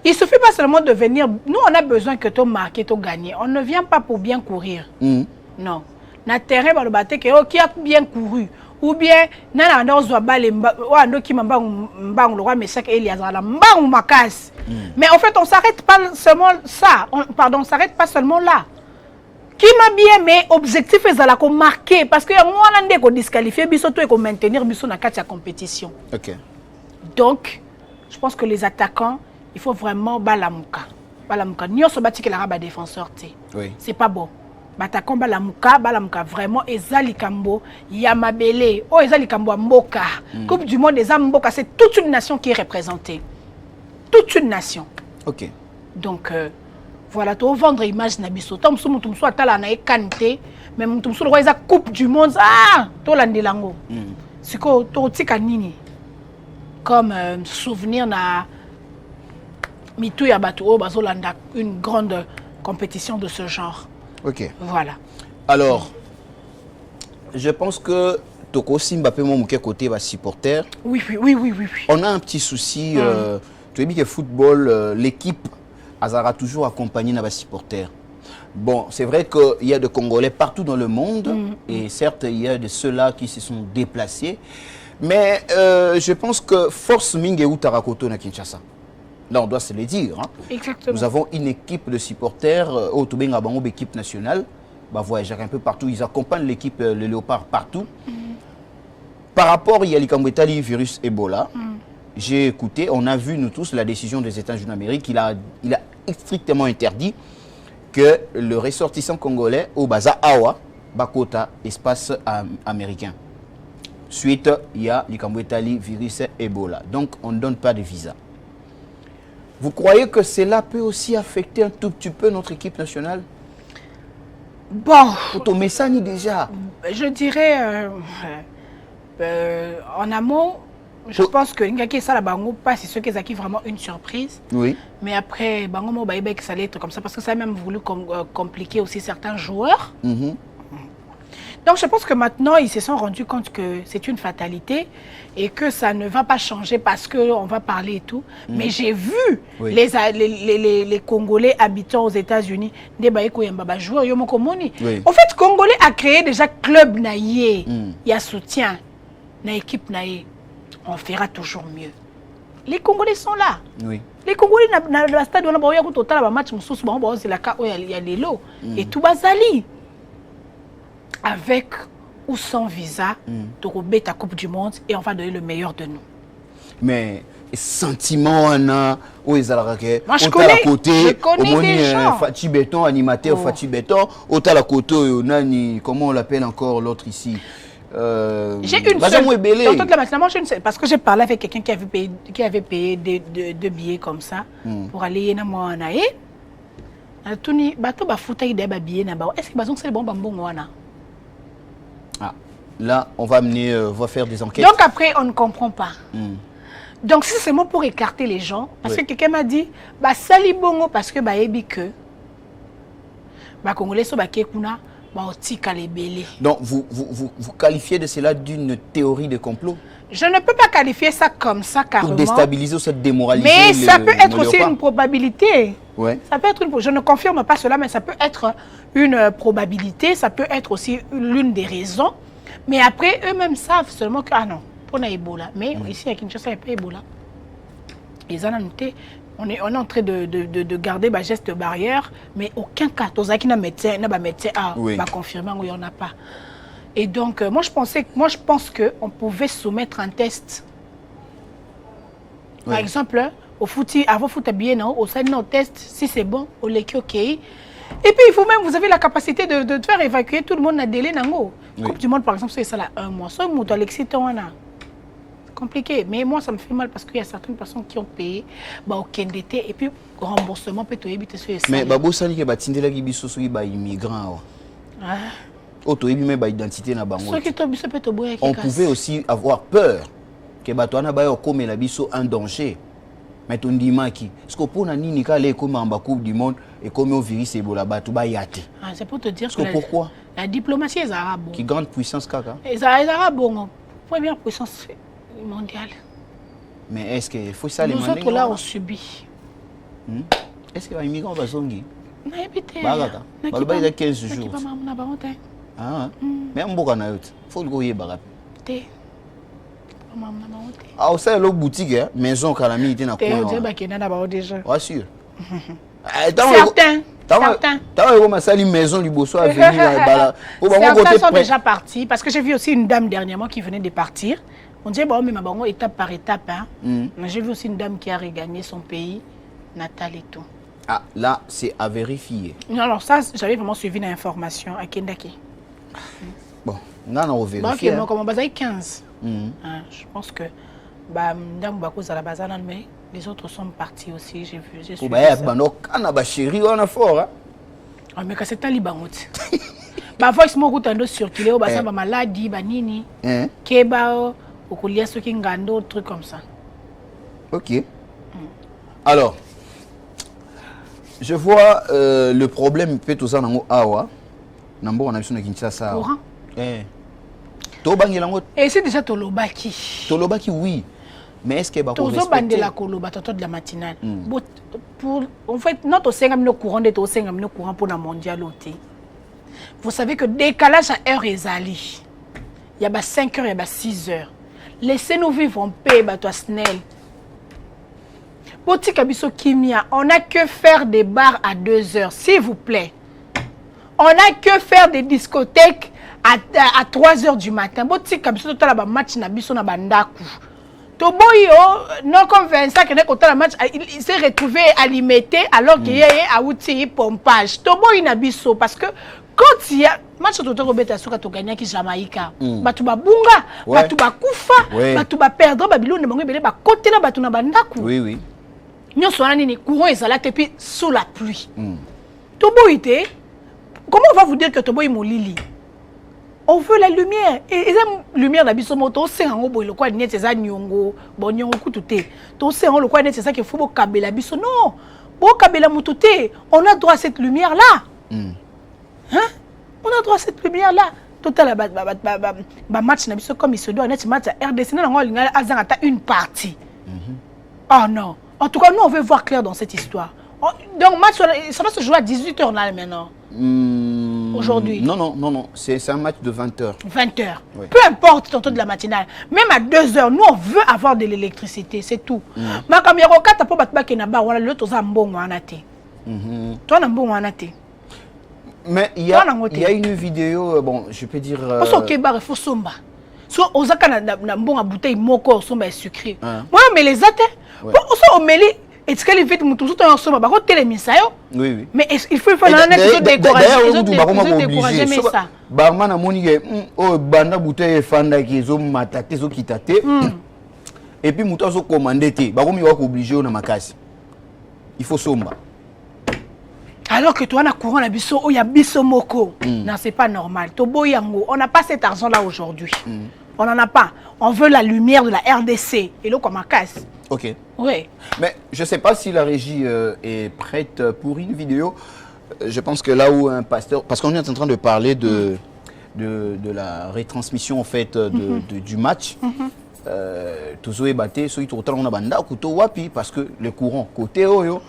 Il ne suffit pas seulement de venir. Nous, on a besoin que tu marques, tu gagnes. On ne vient pas pour bien courir. Non. Na terrain, qui a bien couru. Ou bien, mais en fait, on ne s'arrête pas seulement ça. Pardon, on ne s'arrête pas seulement là. Qui m'a bien, mais objectif est à la marquer. Parce que moi, on a disqualifié, on a maintenir la compétition. Ok. Donc, je pense que les attaquants, il faut vraiment balamuka. Balamuka. Nous sommes bâtis que l'arabe défenseur. Oui. C'est pas bon. Attaquant balamuka vraiment. Ezali Kambo, Yamabele, oh Ezali Kambo Mboka. Coupe du monde des Mboka, c'est toute une nation qui est représentée. Toute une nation. Ok. Donc, voilà, tu vas vendre l'image Nabiso. Tom Soumou Tumso Atala na Ekante, mais Tumso le roi Coupe du monde. Ah, to landelango. C'est quoi, Tika Nini? Comme souvenir na Mitou Yabatou, Bazolanda, une grande compétition de ce genre. Ok. Voilà. Alors, je pense que Toko Simbape, mon côté va supporter. Oui. On a un petit souci. Tu as dit que football, l'équipe Azara toujours accompagnée dans les supporters. Bon, c'est vrai qu'il y a des Congolais partout dans le monde. Et certes, il y a de ceux-là qui se sont déplacés. Mais je pense que force Mingeou Tarakoto na Kinshasa. Là, on doit se le dire. Hein. Exactement. Nous avons une équipe de supporters, au Toubenga Bango, équipe nationale, voyager un peu partout. Ils accompagnent l'équipe, le Léopard, partout. Par rapport, il y a le virus Ebola. J'ai écouté, on a vu, nous tous, la décision des États-Unis d'Amérique. Il a strictement interdit que le ressortissant congolais au Baza Awa, Bakota, espace américain. Suite, il y a le virus Ebola. Donc, on ne donne pas de visa. Vous croyez que cela peut aussi affecter un tout petit peu notre équipe nationale? Bon. Pour message déjà. Je dirais, en amont, je pense que Ngaki ça la bango pas c'est ce qui est vraiment une surprise. Oui. Mais après bango mo baïba que ça allait être comme ça parce que ça a même voulu compliquer aussi certains joueurs. Donc je pense que maintenant ils se sont rendus compte que c'est une fatalité et que ça ne va pas changer parce qu'on va parler et tout. Mais j'ai vu les Congolais habitant aux États-Unis des joueurs. En fait, Congolais a créé déjà club naïe. Il y a soutien na équipe naïe. On fera toujours mieux. Les Congolais sont là. Oui. Les Congolais dans le stade on a total match c'est la cas où il y a les lots et tout bazali. Avec ou sans visa, tu rebais ta Coupe du Monde et on va donner le meilleur de nous. Mais sentiment, on a, où ils allaient moi, je connais des gens. Fatih Béton, animateur Fatih Béton, au la côté, on a comment on l'appelle encore l'autre ici. J'ai une seule. Parce que j'ai parlé avec quelqu'un qui avait payé deux billets comme ça pour aller à Moanae. Est-ce que c'est bon bambou? Ah, là, on va faire des enquêtes. Donc après, on ne comprend pas. Donc si c'est moi pour écarter les gens, parce que quelqu'un m'a dit, sali bongo parce que que Congolais so bakekuna otika lebele. Donc vous qualifiez de cela d'une théorie de complot? Je ne peux pas qualifier ça comme ça carrément. Pour déstabiliser ou se démoraliser. Mais ça peut être aussi une probabilité. Ouais. Ça peut être je ne confirme pas cela, mais ça peut être une probabilité, ça peut être aussi l'une des raisons. Mais après, eux-mêmes savent seulement que, ah non, on a Ebola. Mais ici, à Kinshasa, il n'y a pas Ebola. Les annotés, on est en train de garder des gestes barrières, mais aucun cas. Tous qui n'a médecin, va confirmer qu'il n'y en a pas. Et donc, moi, je pense qu'on pouvait soumettre un test. Par exemple, au foot, avant foot habillé, non, au sein de nos tests, si c'est bon, au lait ok. Et puis, vous avez la capacité de faire évacuer tout le monde à délai. Coupe du monde, par exemple, c'est ça là, un mois. Soit vous Alexis, compliqué. Mais moi, ça me fait mal parce qu'il y a certaines personnes qui ont payé aucun d'été et puis remboursement peut éviter ce. Mais Babo Sani qui batindela qui biso soki ba immigrant. Identité na bango. On pouvait aussi avoir peur que Batouana Bayo comme la biso un danger. Mais on dit maki, est-ce que pour nani ka le comme en Coupe du monde et comme au virus Ebola Batou Bayate. C'est pour te dire que pourquoi la diplomatie est arabe. Qui grande puissance kaka. Les arabes première puissance mondiale. Mais est-ce qu'il faut ça les nous autres là on subit. Est-ce que les immigrants vont s'engager? Naïbité. Bagata. Baloba il a 15 jours. Ah, mais on boka na yote. Faut le goyer bagata. Ah, au sein de l'autre boutique, maison Kalami était na coin. Ouais, sûr. Certains. Certains. Certains maison du Bosso à venir. Certains sont déjà partis parce que j'ai vu aussi une dame dernièrement qui venait de partir. On disait bon mais ma bango étape par étape. Hein. J'ai vu aussi une dame qui a regagné son pays natal et tout. Ah, là, c'est à vérifier. Non, alors ça, j'avais vraiment suivi l'information à Kendaki. Bon, on a vérifié. Donc, comme on base 15. Je pense que Madame Bakouza la base, mais les autres sont partis aussi. J'ai vu. J'ai suivi ça. Donc, on a chéri, on a fort. Ah, mais quand c'est un libangot. Bah, voice mo kutando circuler au bassin maladie, banini, keba, au collier ce qui ngando, trucs comme ça. Ok. Alors. Je vois le problème peut tout ça dans awa. Nambo on a besoin de Kinshasa. Courant. To bangi lango. Et c'est déjà Tolobaki. Tolobaki oui. Mais est-ce que ba ko respecter bande la koloba toto de la matinale. Pour en fait notre 5 minutes courant de to 5 minutes courant pour la mondialité. Vous savez que décalage à heure ezali. Il y a 5 heures, il y a 6 heures. Laissez-nous vivre en paix ba toi snell. On n'a que faire des bars à 2 heures, s'il vous plaît. On n'a que faire des discothèques à 3 heures du matin. Match na biso na bandaku. Non comme Vincent qui est match, il s'est retrouvé alimité alors qu'il y a outil pompage. Toboy na biso parce que quand il y a match de Robert Asuka to gagner qui Jamaïca. Batuba bunga, batuba kufa, batuba perdre babilo ne bango belé ba côté na batu na bandaku. Oui oui. Nous sommes ni courant et et puis sous la pluie. Toboïté, comment on va vous dire que Toboï molili? On veut la lumière. Et la lumière d'abisso moto, c'est un obo, le quoi n'est c'est ça nyongo, bon nyongo koutoute. To c'est un le quoi n'est c'est ça qu'il faut caber la bisso. Non, bon caber la moutouté. On a droit à cette lumière là. Hein? On a droit à cette lumière là. Total match d'abisso comme il se doit. Net match à RDC n'a pas une partie. Oh non. En tout cas, nous, on veut voir clair dans cette histoire. Donc, match, ça va se jouer à 18h là maintenant. Aujourd'hui. Non. C'est un match de 20h. 20h. Oui. Peu importe tantôt de la matinale. Même à 2h, nous, on veut avoir de l'électricité. C'est tout. Mais comme il y a 4 pour battre l'autre, on a un bon wanate. Toi, on a un bon wanate. Mais il y a une vidéo, bon, je peux dire. Parce qu'il faut somba. So, on a un bon bouteille moko, somba sucré. Moi, mais les athées. Bon, on met les. Est-ce qu'elle fait tout ça en somme? Bah, oui. Mais il faut décourager. Décourager ça. Barman a moni oh banda bouteille fanda qui zo matate zo kitate. Et puis mouton zo commandé té. Bah comme il va obligé na makasi. Il faut somba. Alors que toi na courant la biso oh ya biso moko. Non, c'est pas normal. Tobo yango, on n'a pas cet argent là aujourd'hui. On n'en a pas. On veut la lumière de la RDC et là comme casse. Ok. Oui. Mais je ne sais pas si la régie est prête pour une vidéo. Je pense que là où un pasteur... Parce qu'on est en train de parler de la retransmission en fait, du match. Toujours ébatté, ceux qui on a banda, wapi, parce que le courant, côté oyo,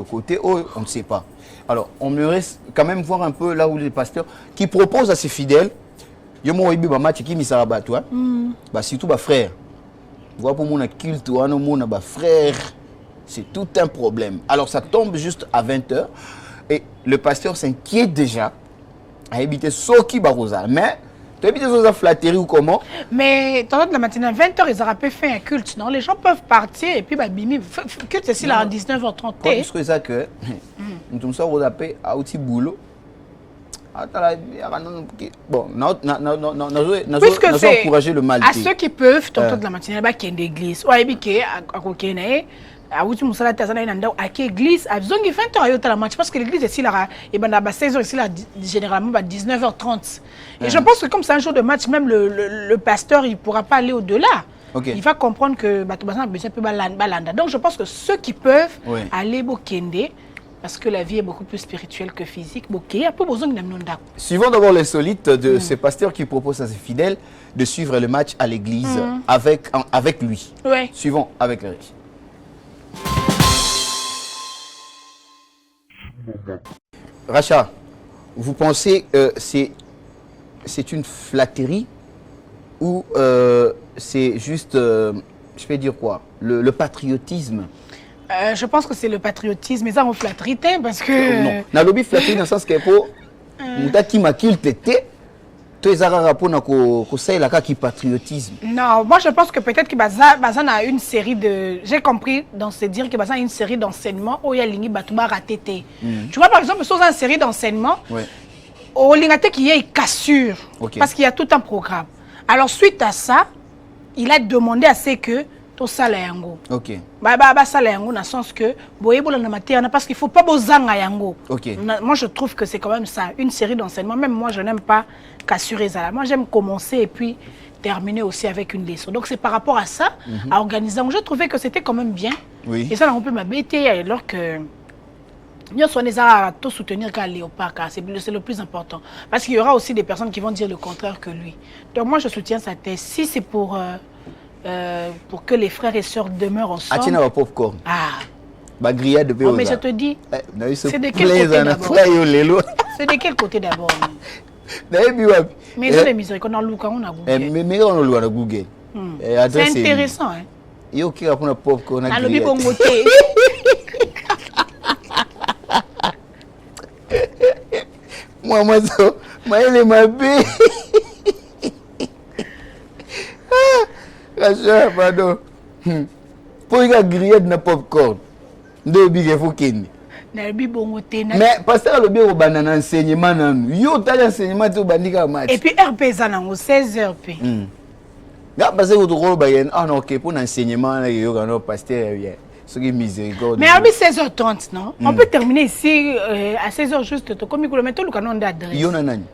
côté oyo, on ne sait pas. Alors, on aimerait quand même voir un peu là où les pasteurs qui proposent à ses fidèles, yo mo ibi ba match qui misara ba toi, ba surtout ba frère. Voilà pour mon culte, mon frère, c'est tout un problème. Alors ça tombe juste à 20h et le pasteur s'inquiète déjà à éviter ce qui barosa. Mais tu habites aux flatteries ou comment? Mais dans la matinée à 20h, ils auraient pu faire un culte, non? Les gens peuvent partir et puis bah bimi culte c'est là à 19h30. Parce que ça que nous sommes appelés à outil boulot. Bon, puisque c'est encourager le mal. À ceux qui peuvent, tantôt de la matinée, il y a l'église. Ouais, il y a à outil musala tazana inanda à l'église à 20h la match parce que l'église est ici là et ben à 16h ici là généralement à 19h30. Et je pense que comme c'est un jour de match même le pasteur il pourra pas aller au-delà. Il va comprendre que batubasa besoin peu balanda. Donc je pense que ceux qui peuvent aller bokende parce que la vie est beaucoup plus spirituelle que physique. Suivons d'abord l'insolite de ces pasteurs qui proposent à ses fidèles de suivre le match à l'église avec lui. Ouais. Suivons avec le riche. Racha, vous pensez que c'est une flatterie ou c'est juste, je vais dire quoi, le patriotisme? Je pense que c'est le patriotisme, mais ça on flatterie parce que... Non, na lobby flatterie dans le sens que pour muta qui m'a kilté, toi ils ont rapport na ko ça il a qui patriotisme. Non, moi je pense que peut-être que Bazan a une série de... J'ai compris dans ce dire que Bazan a une série d'enseignements où il y a Lingi Batouba raté. Tu vois par exemple, sur une série d'enseignements, au Lingate qui est cassure, parce qu'il y a tout un programme. Alors suite à ça, il a demandé à ce que tout ça la yango. Ok. Ça la yango dans le sens que parce qu'il faut pas bozanga yango. Ok. Moi je trouve que c'est quand même ça, une série d'enseignements. Même moi je n'aime pas cassurer ça. Moi j'aime commencer et puis terminer aussi avec une leçon. Donc c'est par rapport à ça, à organiser. Donc je trouvais que c'était quand même bien. Oui. Et ça on peut m'abêter alors que nous sommes à tout soutenir qu'à Léopard, c'est le plus important. Parce qu'il y aura aussi des personnes qui vont dire le contraire que lui. Donc moi je soutiens sa thèse. Si c'est pour que les frères et sœurs demeurent ensemble. Ah, tu popcorn. Ah. Bah, grillade de mais je te dis, c'est de quel côté d'abord? C'est de quel côté d'abord? Mais ils ont des miséricordes, on a Google. Mais on a Google. C'est intéressant. Hein? Il y a qui a pour popcorn. On a le Moi, il est ma bête. Pardon. Pour y grillade na popcorn. Deux big fokini. Mais parce que le bureau banana enseignement nan. Yo t'as enseignement tu bandika match. Et puis RP zanango 16h p. Là parce que vous rôle bayen ah non OK pour enseignement là yo gano pasteur bien. Ce qui est miséricorde. Mais à 16h30 non. On peut terminer ici à 16h juste to komi ko mettre le canon d'adresse. Yo na nani.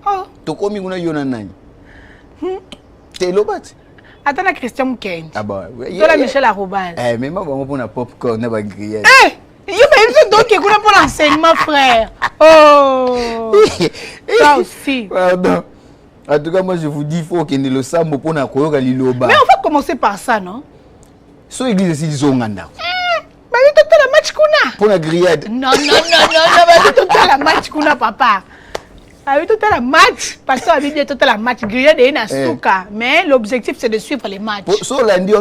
Oh. To komi kuna yo na nani. T'es lobat. Attends la Christian Mouken. Ah bah. Toi Michel Arobal. Mais moi bon pour na popcorn na ba grillade. Il y a donc qui est pour l'enseignement frère. Oh. Ça aussi. Pardon. En tout cas moi je vous dis il faut que le sambo pour na koyoka liloba. Mais on va commencer par ça non? So église si zonganda. Bah oui tout la match kuna. Pour la grillade. Non, bah tout la match kuna papa. Ah oui, tout à la match. Parce que dit tout à la match. Grillade et Nasuka. Mais l'objectif, c'est de suivre les matchs. Sur lundi,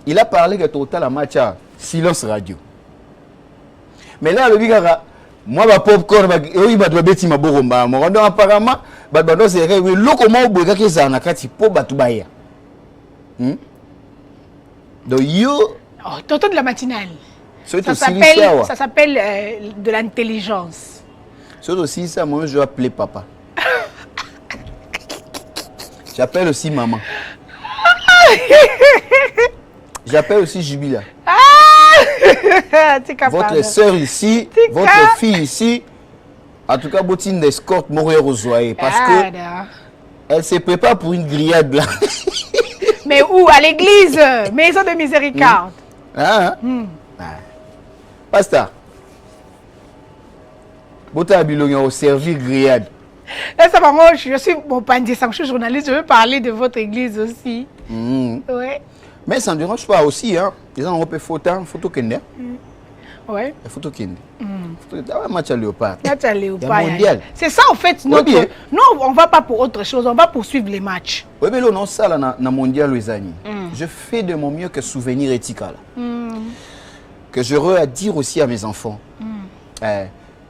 il a parlé que tout à la match à silence radio. Mais là, le bigara, moi, ma popcorn, il va doit bêtir ma boromba. Moi, apparemment, c'est vrai, oui, le comment vous voulez que ça en a quatre pour batubaya. Donc, yo. Oh, toto de la matinale. Ça s'appelle de l'intelligence. C'est aussi ça, moi je vais appeler papa. J'appelle aussi maman. J'appelle aussi Jubila. Votre soeur ici, votre fille ici. En tout cas, Bottine d'escorte mourir aux oreilles. Parce que elle se prépare pour une grillade là. Mais où? À l'église, maison de miséricorde. Pasteur. Bota Bilonga au servir grillade. Là, ça va, moi, je suis mon pandit, je suis journaliste, je veux parler de votre église aussi. Ouais. Mais ça ne dérange pas aussi, hein. Les gens ont fait photo kende. Ouais. Photo kende. Match à Léopard. Match à Léopard. Mondial. C'est ça, en fait, nous, on ne va pas pour autre chose, on va poursuivre les matchs. Oui, mais là, non, ça, là, na mondial, les amis. Je fais de mon mieux que souvenir éthical. Que j'aurais à dire aussi à mes enfants.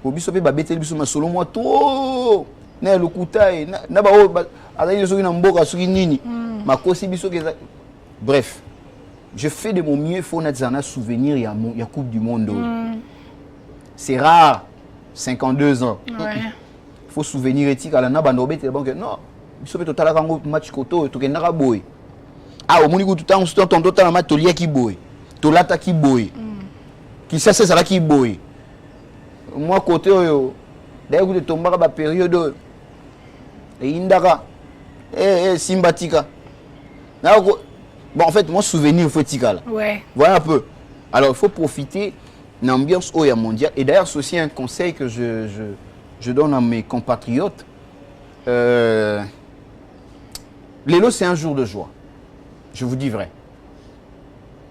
Au biso pe babete biso masolo moi to na lokutai na ba azali soki na mboka soki nini makosi biso keza. Bref, je fais de mon mieux faut na souvenir ya Coupe du monde. C'est rare 52 ans. Faut souvenir éthique ala na bando bete bon que non biso pe totala kango match koto to kendaka boy. Ah au moni ko tout temps ton total match to lia ki boy. To lata ki boy. Ki ça c'est ça la ki boy. Moi côté d'ailleurs vous tombera ba période et indaka simbatika bon en fait mon souvenir faut tika là. Voilà un peu. Alors il faut profiter de l'ambiance au mondial et d'ailleurs c'est aussi un conseil que je donne à mes compatriotes. L'élo c'est un jour de joie. Je vous dis vrai.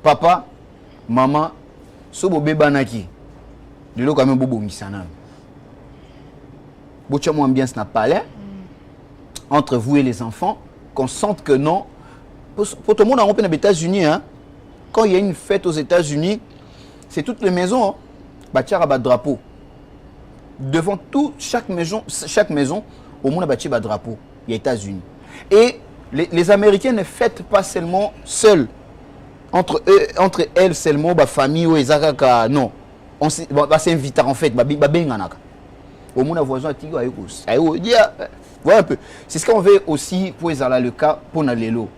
Papa, maman, sobo bebanaki. De l'eau quand même bobo misana. Bochamo ambiance n'a pas l'air. Entre vous et les enfants, qu'on sente que non. Pour tout le monde en Europe et aux États-Unis, hein, quand il y a une fête aux États-Unis, c'est toutes les maisons, hein, bâtir à drapeau. Devant tout, chaque maison, au monde a bâti un drapeau. Il y a États-Unis. Et les Américains ne fêtent pas seulement seuls. Entre elles seulement, la famille ou les Azaka, non. On s'invite en fait, au monde a voisin à Tigo, voilà un peu. C'est ce qu'on veut aussi pour le cas pour Nalélo.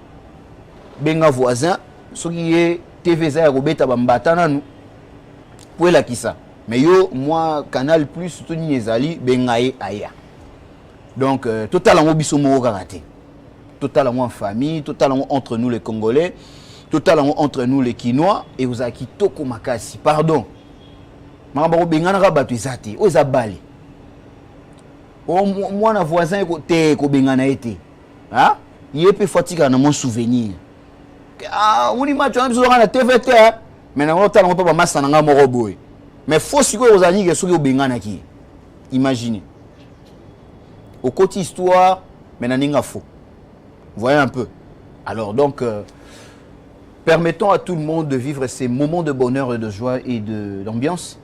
Benga voisin, ce qui est TVZ Robeta Bambatana nous pour la kisa. Mais yo moi Canal Plus surtout ni ezali bengaye aya. Donc totalement bisomo karaté. Totalement en famille, totalement entre nous les Congolais, totalement entre nous les Kinois et vous aki toko makasi. Pardon. Mabaro bengana ka batu ezati, o ezabali. O moi na voisin côté ko bengana été. Hein? Yépe fatiga na mon souvenir. Ah, on y match on a la TVT mais na on pas massa na ngamo boy. Mais faut si que aux amis que soki obengana ki. Imaginez. Au côté histoire, mais na ninga faux. Voyez un peu. Alors donc permettons à tout le monde de vivre ces moments de bonheur et de joie et d'ambiance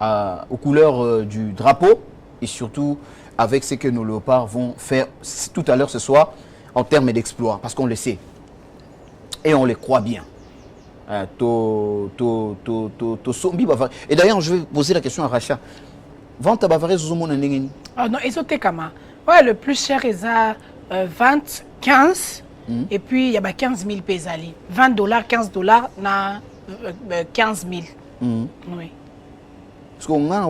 aux couleurs du drapeau et surtout avec ce que nos léopards vont faire tout à l'heure ce soir en termes d'exploit parce qu'on le sait. Et on les croit bien. Et d'ailleurs, je vais poser la question à Racha. Vente à Bavaré, ah non, Ezotecama. Ouais, le plus cher, ils ont 20, 15. Et puis, il y a 15 000 pesali. 20 $, 15 $, na 15 000. Oui. Parce qu'on a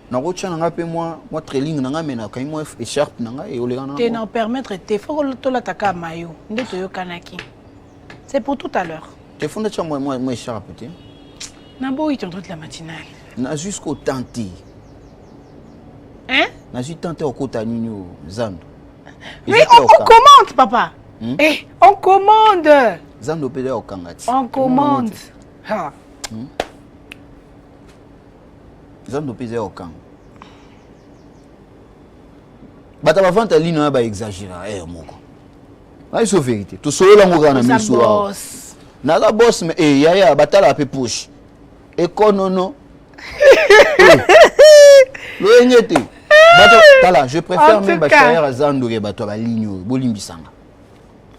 moi trailing nanga mena kai moi écharpe nanga et olégana. Te n'en permettre te faut que la taka mayo. Ndeto yo kanaki. C'est pour tout à l'heure. Tu fais de moi écharpe. Nabo, il t'entre de la matinale. Na jusqu'au tenté. Hein? Na juste tenté au côté Nino Zando. Mais on commande, papa. Eh, on commande. Zando pede au Kangati. On commande. Ha. Zando pede au Kang. Bata ba vente ligne ba exagérer moko. C'est la vérité. Tout seul, on a mis sur boss. Naga boss, mais yaya, batala pe push. Et qu'on non. Le nyete. Tala, je préfère même bachaya à Zandoué, bato ba ligne, bolimbisanga.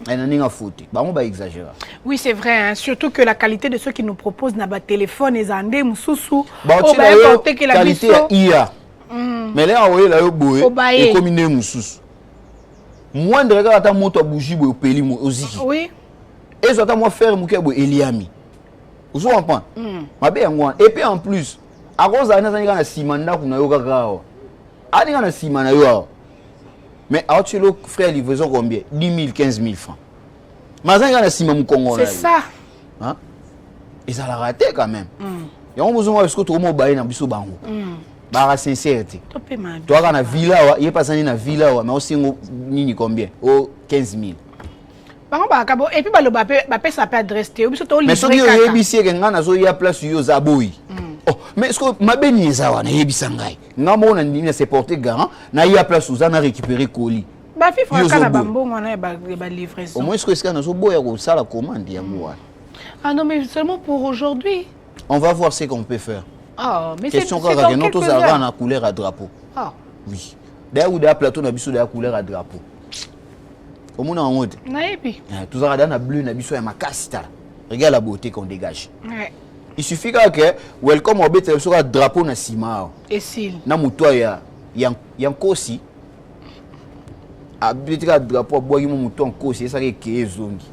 Elle n'a pas foutu. Bah on va exagérer. Oui, c'est vrai. Hein. Surtout que la qualité de ceux qui nous proposent n'a pas téléphone et zandé moussou. Bah tu la qualité IA. Mais là, on est là, boy. Et comme une moussou. Moi, je regarde ta moto à bougie au peli aussi. Oui. Et je moi faire mon cœur Eliami. Vous comprenez? Ma bien moi. Et puis en plus, à cause de ça, il y a un simana qu'on a eu au il y a un simana yo. Mais à tu le frère livraison combien? 10 000, 15 000 francs. Mais il y a un simana Congo. C'est ça. Hein? Et ça l'a raté quand même. Et on besoin de ce que tout le monde baille dans biso bango. Bara sincérité. Toi quand na villa il est passé na villa mais aussi nini combien? Oh 15 000. Et puis le ça peut adresse mais ce qui est ébissé que ngana zo ya place yo zaboui. Oh mais est-ce que ma béni za na yebisa ngai. Ngamo na ndimi se porter garant na ya place za na récupérer colis. Ba fi fraka na bambo ngona ba livraison. Au moins est-ce que ça na zo boya ko sala commande ya moi. Ah non mais seulement pour aujourd'hui. On va voir ce qu'on peut faire. Ah, mais question c'est dans quelques heures. On a couleur à drapeau. Ah. Oui. D'ailleurs, ou d'ailleurs plateau na biso de la couleur à drapeau. Au monde en mode. Naïbi. Tout ça dans bleu na biso ya makasi tala. Regarde la beauté qu'on dégage. Ouais. Il suffit que welcome au bête sur un drapeau na sima. Et s'il. Na mutoa ya nkosi. Abitaka drapeau boyi mo mutoa nkosi ça ke ezongi.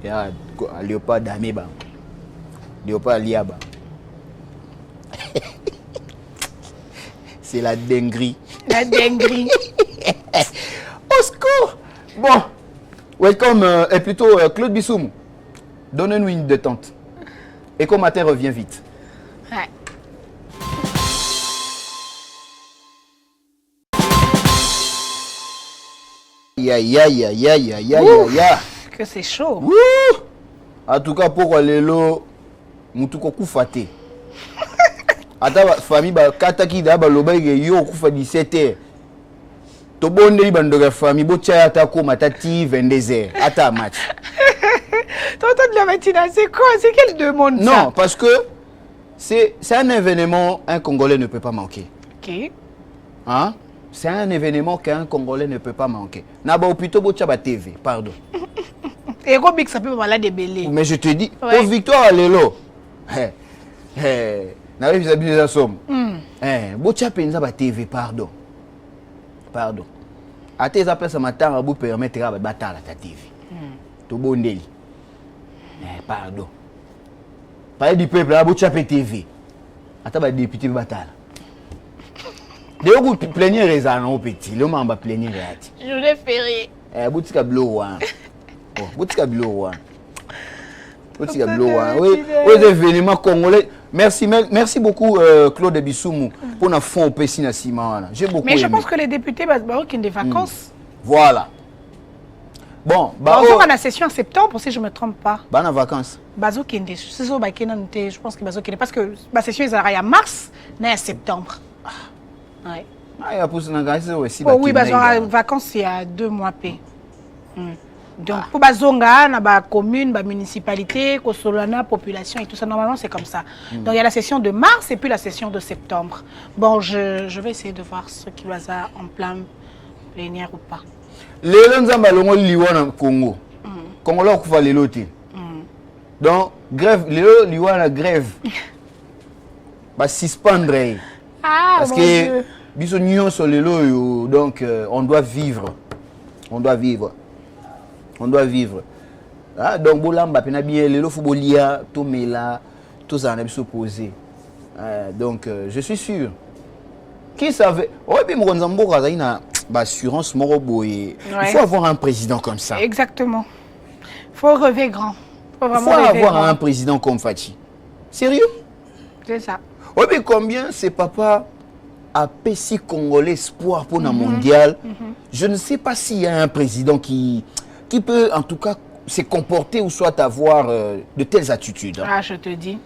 Ya léopard d'ameba. Léopard liaba. C'est la dinguerie. La dinguerie. Au secours. Bon. Welcome, et plutôt Claude Bissoum. Donnez-nous une détente. Et qu'au matin revient vite. Ouais. Ya. Que c'est chaud. En tout cas, pour les lots, Moutouko Koufate. ata famille ba kataki da ba loba yo kufa 17h to bonde li bando ga famille bo tia ata ko matati 22h ata match. Tonton de la matinée, c'est quoi? C'est quelle demande ça? Non, parce que c'est un événement un Congolais ne peut pas manquer. OK. Hein? C'est un événement qu'un Congolais ne peut pas manquer. Naba opito bo tia ba TV, pardon. Et Robik ça peut malade belé. Mais je te dis, Ouais. pour victoire à l'élo. Na vis abusé la somme. Bo tia penza ba TV, pardon. Pardon. Ate eza place matin à vous permettre ba batala ta TV. To bondeli. Pardon. Parler du peuple là bo tia TV. Ata ba député batala. De vous plénier raison au petit, le mamba plénier réati. Je l'ai ferré. Boutika blow one. Oh, boutika blow one. Boutika blow one. Oui, aux événements congolais. Merci beaucoup Claude Bissoumou pour na fond au PC na Simana. J'ai beaucoup Mais je aimé. pense que les députés ont des vacances. Voilà. Bon, On a la session en septembre si je ne me trompe pas. Bah en vacances. Bazo Kende, je pense que Bazo Kende parce que la session est en mars, mais en septembre. Ouais. Ah, il y a pour ça aussi. Oh, oui, Bazo en vacances il y a 2 mois p. Donc pour Bazonga, na ba commune, ba municipalité, Kosolana, population et tout ça normalement c'est comme ça. Donc il y a la session de mars et puis la session de septembre. Bon, je vais essayer de voir ce qui va ça en plein plénière ou pas. Lelo nzamba longo liwa na Congo. Congo là kufa lelo te. Donc grève lelo liwa na grève. Ba suspendre. Ah, parce que biso nyonso lelo yo donc on doit vivre. On doit vivre. On doit vivre. Ah, donc bolamba pena bien lelo footballia to mela to za na biso poser. Donc je suis sûr. Qui savait? Ouais, bien mon nzambo kaza ina assurance moro boye. Il faut avoir un président comme ça. Exactement. Faut rêver grand. Il faut avoir un président comme Fachi. Sérieux? C'est ça. Oui, mais combien c'est papa a PC Congolais espoir pour le mondial? Je ne sais pas s'il y a un président qui peut en tout cas se comporter ou soit avoir de telles attitudes. Ah, je te dis.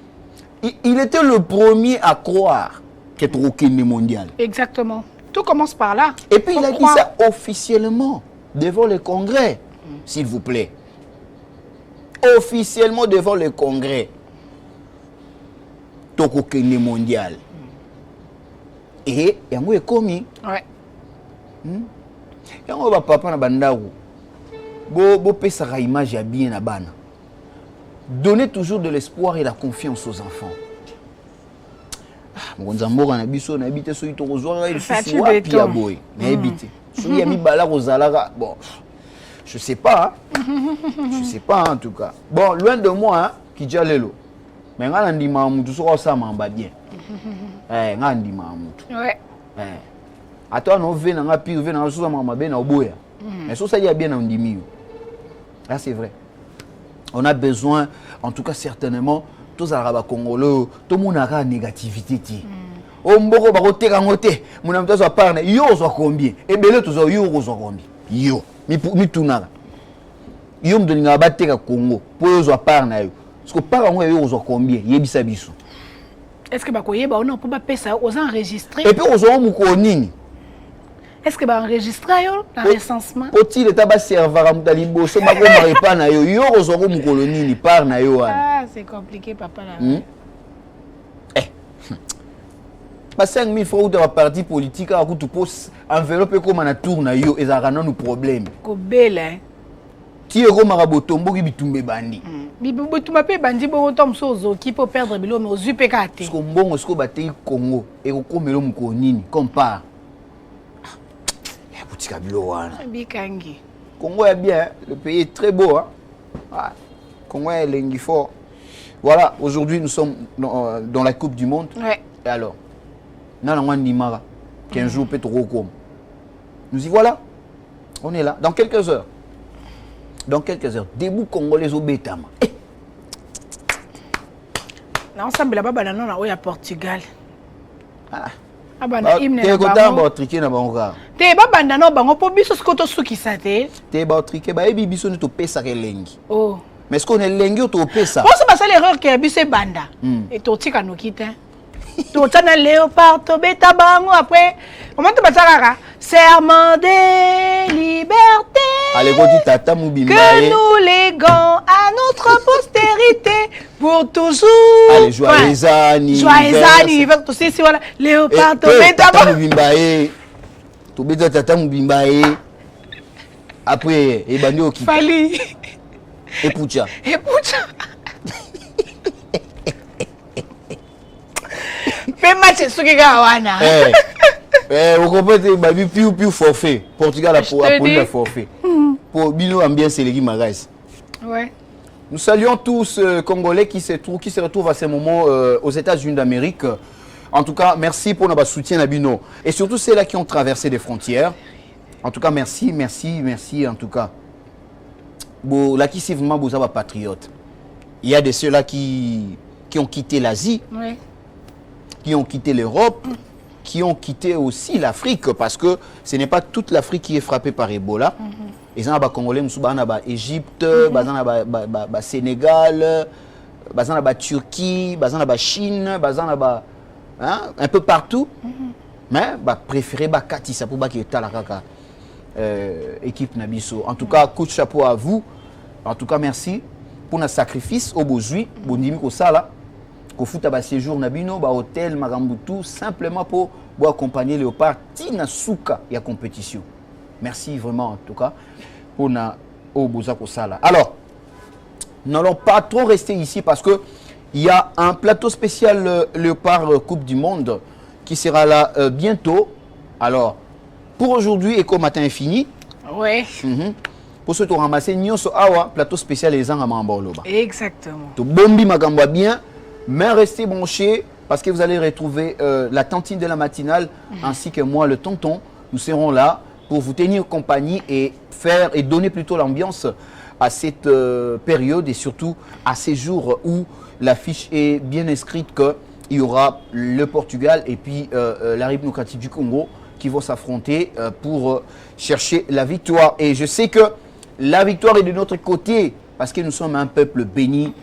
Il était le premier à croire qu'être au Kenya mondial. Exactement. Tout commence par là. Et puis il a dit ça officiellement devant le Congrès, s'il vous plaît. Officiellement devant le Congrès. Toko Kenya mondial. Et yango est commis. Ouais. Yango ba papa na bandaku. Bo pesa ka image ya bien na bana. Donnez toujours de l'espoir et la confiance aux enfants. Nzamboka na biso na habite so ito kozwaka il faut wapi ya boy. Na habite. So ya mi bala kozalaka. Bon. Je sais pas. Je sais pas en tout cas. Bon, loin de moi hein, Kijalelo. Mais nga ndima mutu so ça mamba bien. Nga ndima mutu. Ouais. À toi no ve na nga pi ve na so ça mamba bien na oboya. Mais so ça y a bien na ndimi. Là c'est vrai. On a besoin en tout cas certainement tous les Arabes congolais, tout le monde a une négativité. On mboko ba koteka ngote, muna mtazo aparna, yo zo combien? Et belé tous yo zo combien? Yo, mi tunaka. Yo mdoninga bateka Congo, po yo zo aparna yo. Parce que par an yo zo combien? Yebisa biso. Est-ce que ba koyeba on peut pas pesa aux enregistrer? Et puis ozo muko nini? Est-ce que ba enregistrer yo dans recensement? Oti le taba servara mutali boso ba ko maripa na yo, yo ozo muko nini par na yo wana. C'est compliqué, papa. Là. Bah 5 000 francs de la parti politique à coup tu poses enveloppe comme on a tourné yo et ça rend nos problèmes. Kobele hein. Ti e ko marabotombo ki bitumbe bandi. Bitumba pe bandi bo tom sozo qui peut perdre bilo mais ozu pe kate. Parce que mbongo sko batei Congo et ko komelo mko nini compare. Ya butika bilo wana. Bikangi. Congo est bien, le pays est très beau hein. Ah, Congo est lengi fort. Voilà, aujourd'hui nous sommes dans la Coupe du Monde. Ouais. Et alors, Nanangwandimara, 15 jours, Petrocom. Nous y voilà. On est là. Dans quelques heures. Dans quelques heures. Debout Congolais au Bétama. Non, ça me l'a pas non là où il y a Portugal. Ah. Ah bah na hymne na bango. T'es triqué na bango. T'es pas banda no bango po biso skoto suki sa te. T'es ba triqué ba ebi biso ni to pesa ke lengi. Oh. Mais est-ce qu'on est lengi ou to pesa? Bon c'est pas ça l'erreur que biso banda. Et to tika no kita. Tu as léopard, tu bêta bango après. Comment tu vas ça? Serment de liberté. Allez, go du tata Moubimba. Que nous léguons à notre postérité pour toujours. Allez, joyeux anniversaire. Joyeux anniversaire. Tu sais, si voilà, léopard, tu bêta tata bango. Moubimba. Tu bêta tata Moubimba. Après, et bandi au qui. Fali. Et Poucha. Et Poucha. Fais match ce qui gawana. Vous comprenez, baby piou forfait. Portugal a appelé le forfait. Pour Bino ambiance et les Guimarães. Ouais. Nous saluons tous Congolais qui se retrouvent à ce moment aux États-Unis d'Amérique. En tout cas, merci pour notre soutien à Bino. Et surtout ceux-là qui ont traversé des frontières. En tout cas, merci en tout cas. Bon, là qui c'est vraiment beau, patriote. Il y a de ceux-là qui ont quitté l'Asie, Ouais. qui ont quitté l'Europe, qui ont quitté aussi l'Afrique, parce que ce n'est pas toute l'Afrique qui est frappée par Ebola. Ils ont des Congolais, ils ont des Égypte, ils ont des Sénégal, ils ont des Turquie, ils ont des Chine, ils ont un peu partout. Mais ils préfèrent Katissa pour qu'ils aient l'équipe Nabiso. En tout cas, coup de chapeau à vous. En tout cas, merci pour notre sacrifice au Bozui, Bondimi Kosala. Ko futa ba séjour na bino ba hôtel Marambutu simplement pour accompagner Léopard tina souka ya compétition. Merci vraiment en tout cas pour na Oboza Kosala. Alors, nous n'allons pas trop rester ici parce que il y a un plateau spécial Léopard Coupe du Monde qui sera là bientôt. Alors, pour aujourd'hui et comme matin est fini. Ouais. Pour ceux qui ont ramassé Nyonso Awa, plateau spécial les gens à Mamboloba. Exactement. Tout bombi magamba bien. Mais restez branchés parce que vous allez retrouver la tantine de la matinale ainsi que moi, le tonton. Nous serons là pour vous tenir compagnie et faire et donner plutôt l'ambiance à cette période et surtout à ces jours où l'affiche est bien inscrite qu'il y aura le Portugal et puis la République démocratique du Congo qui vont s'affronter pour chercher la victoire. Et je sais que la victoire est de notre côté. Parce que nous sommes un peuple béni,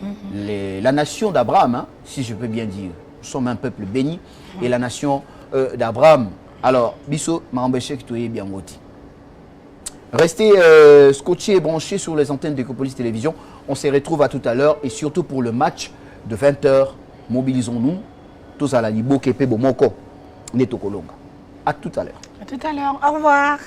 la nation d'Abraham, hein, si je peux bien dire. Nous sommes un peuple béni et la nation d'Abraham. Alors, Bisso, Marambéché, qui est bien moti. Restez scotchés et branchés sur les antennes de Ecopolis Télévision. On se retrouve à tout à l'heure et surtout pour le match de 20h. Mobilisons-nous. Tous à la Libo, Kepe, Bomoko, Neto Kolonga. À tout à l'heure. À tout à l'heure. Au revoir.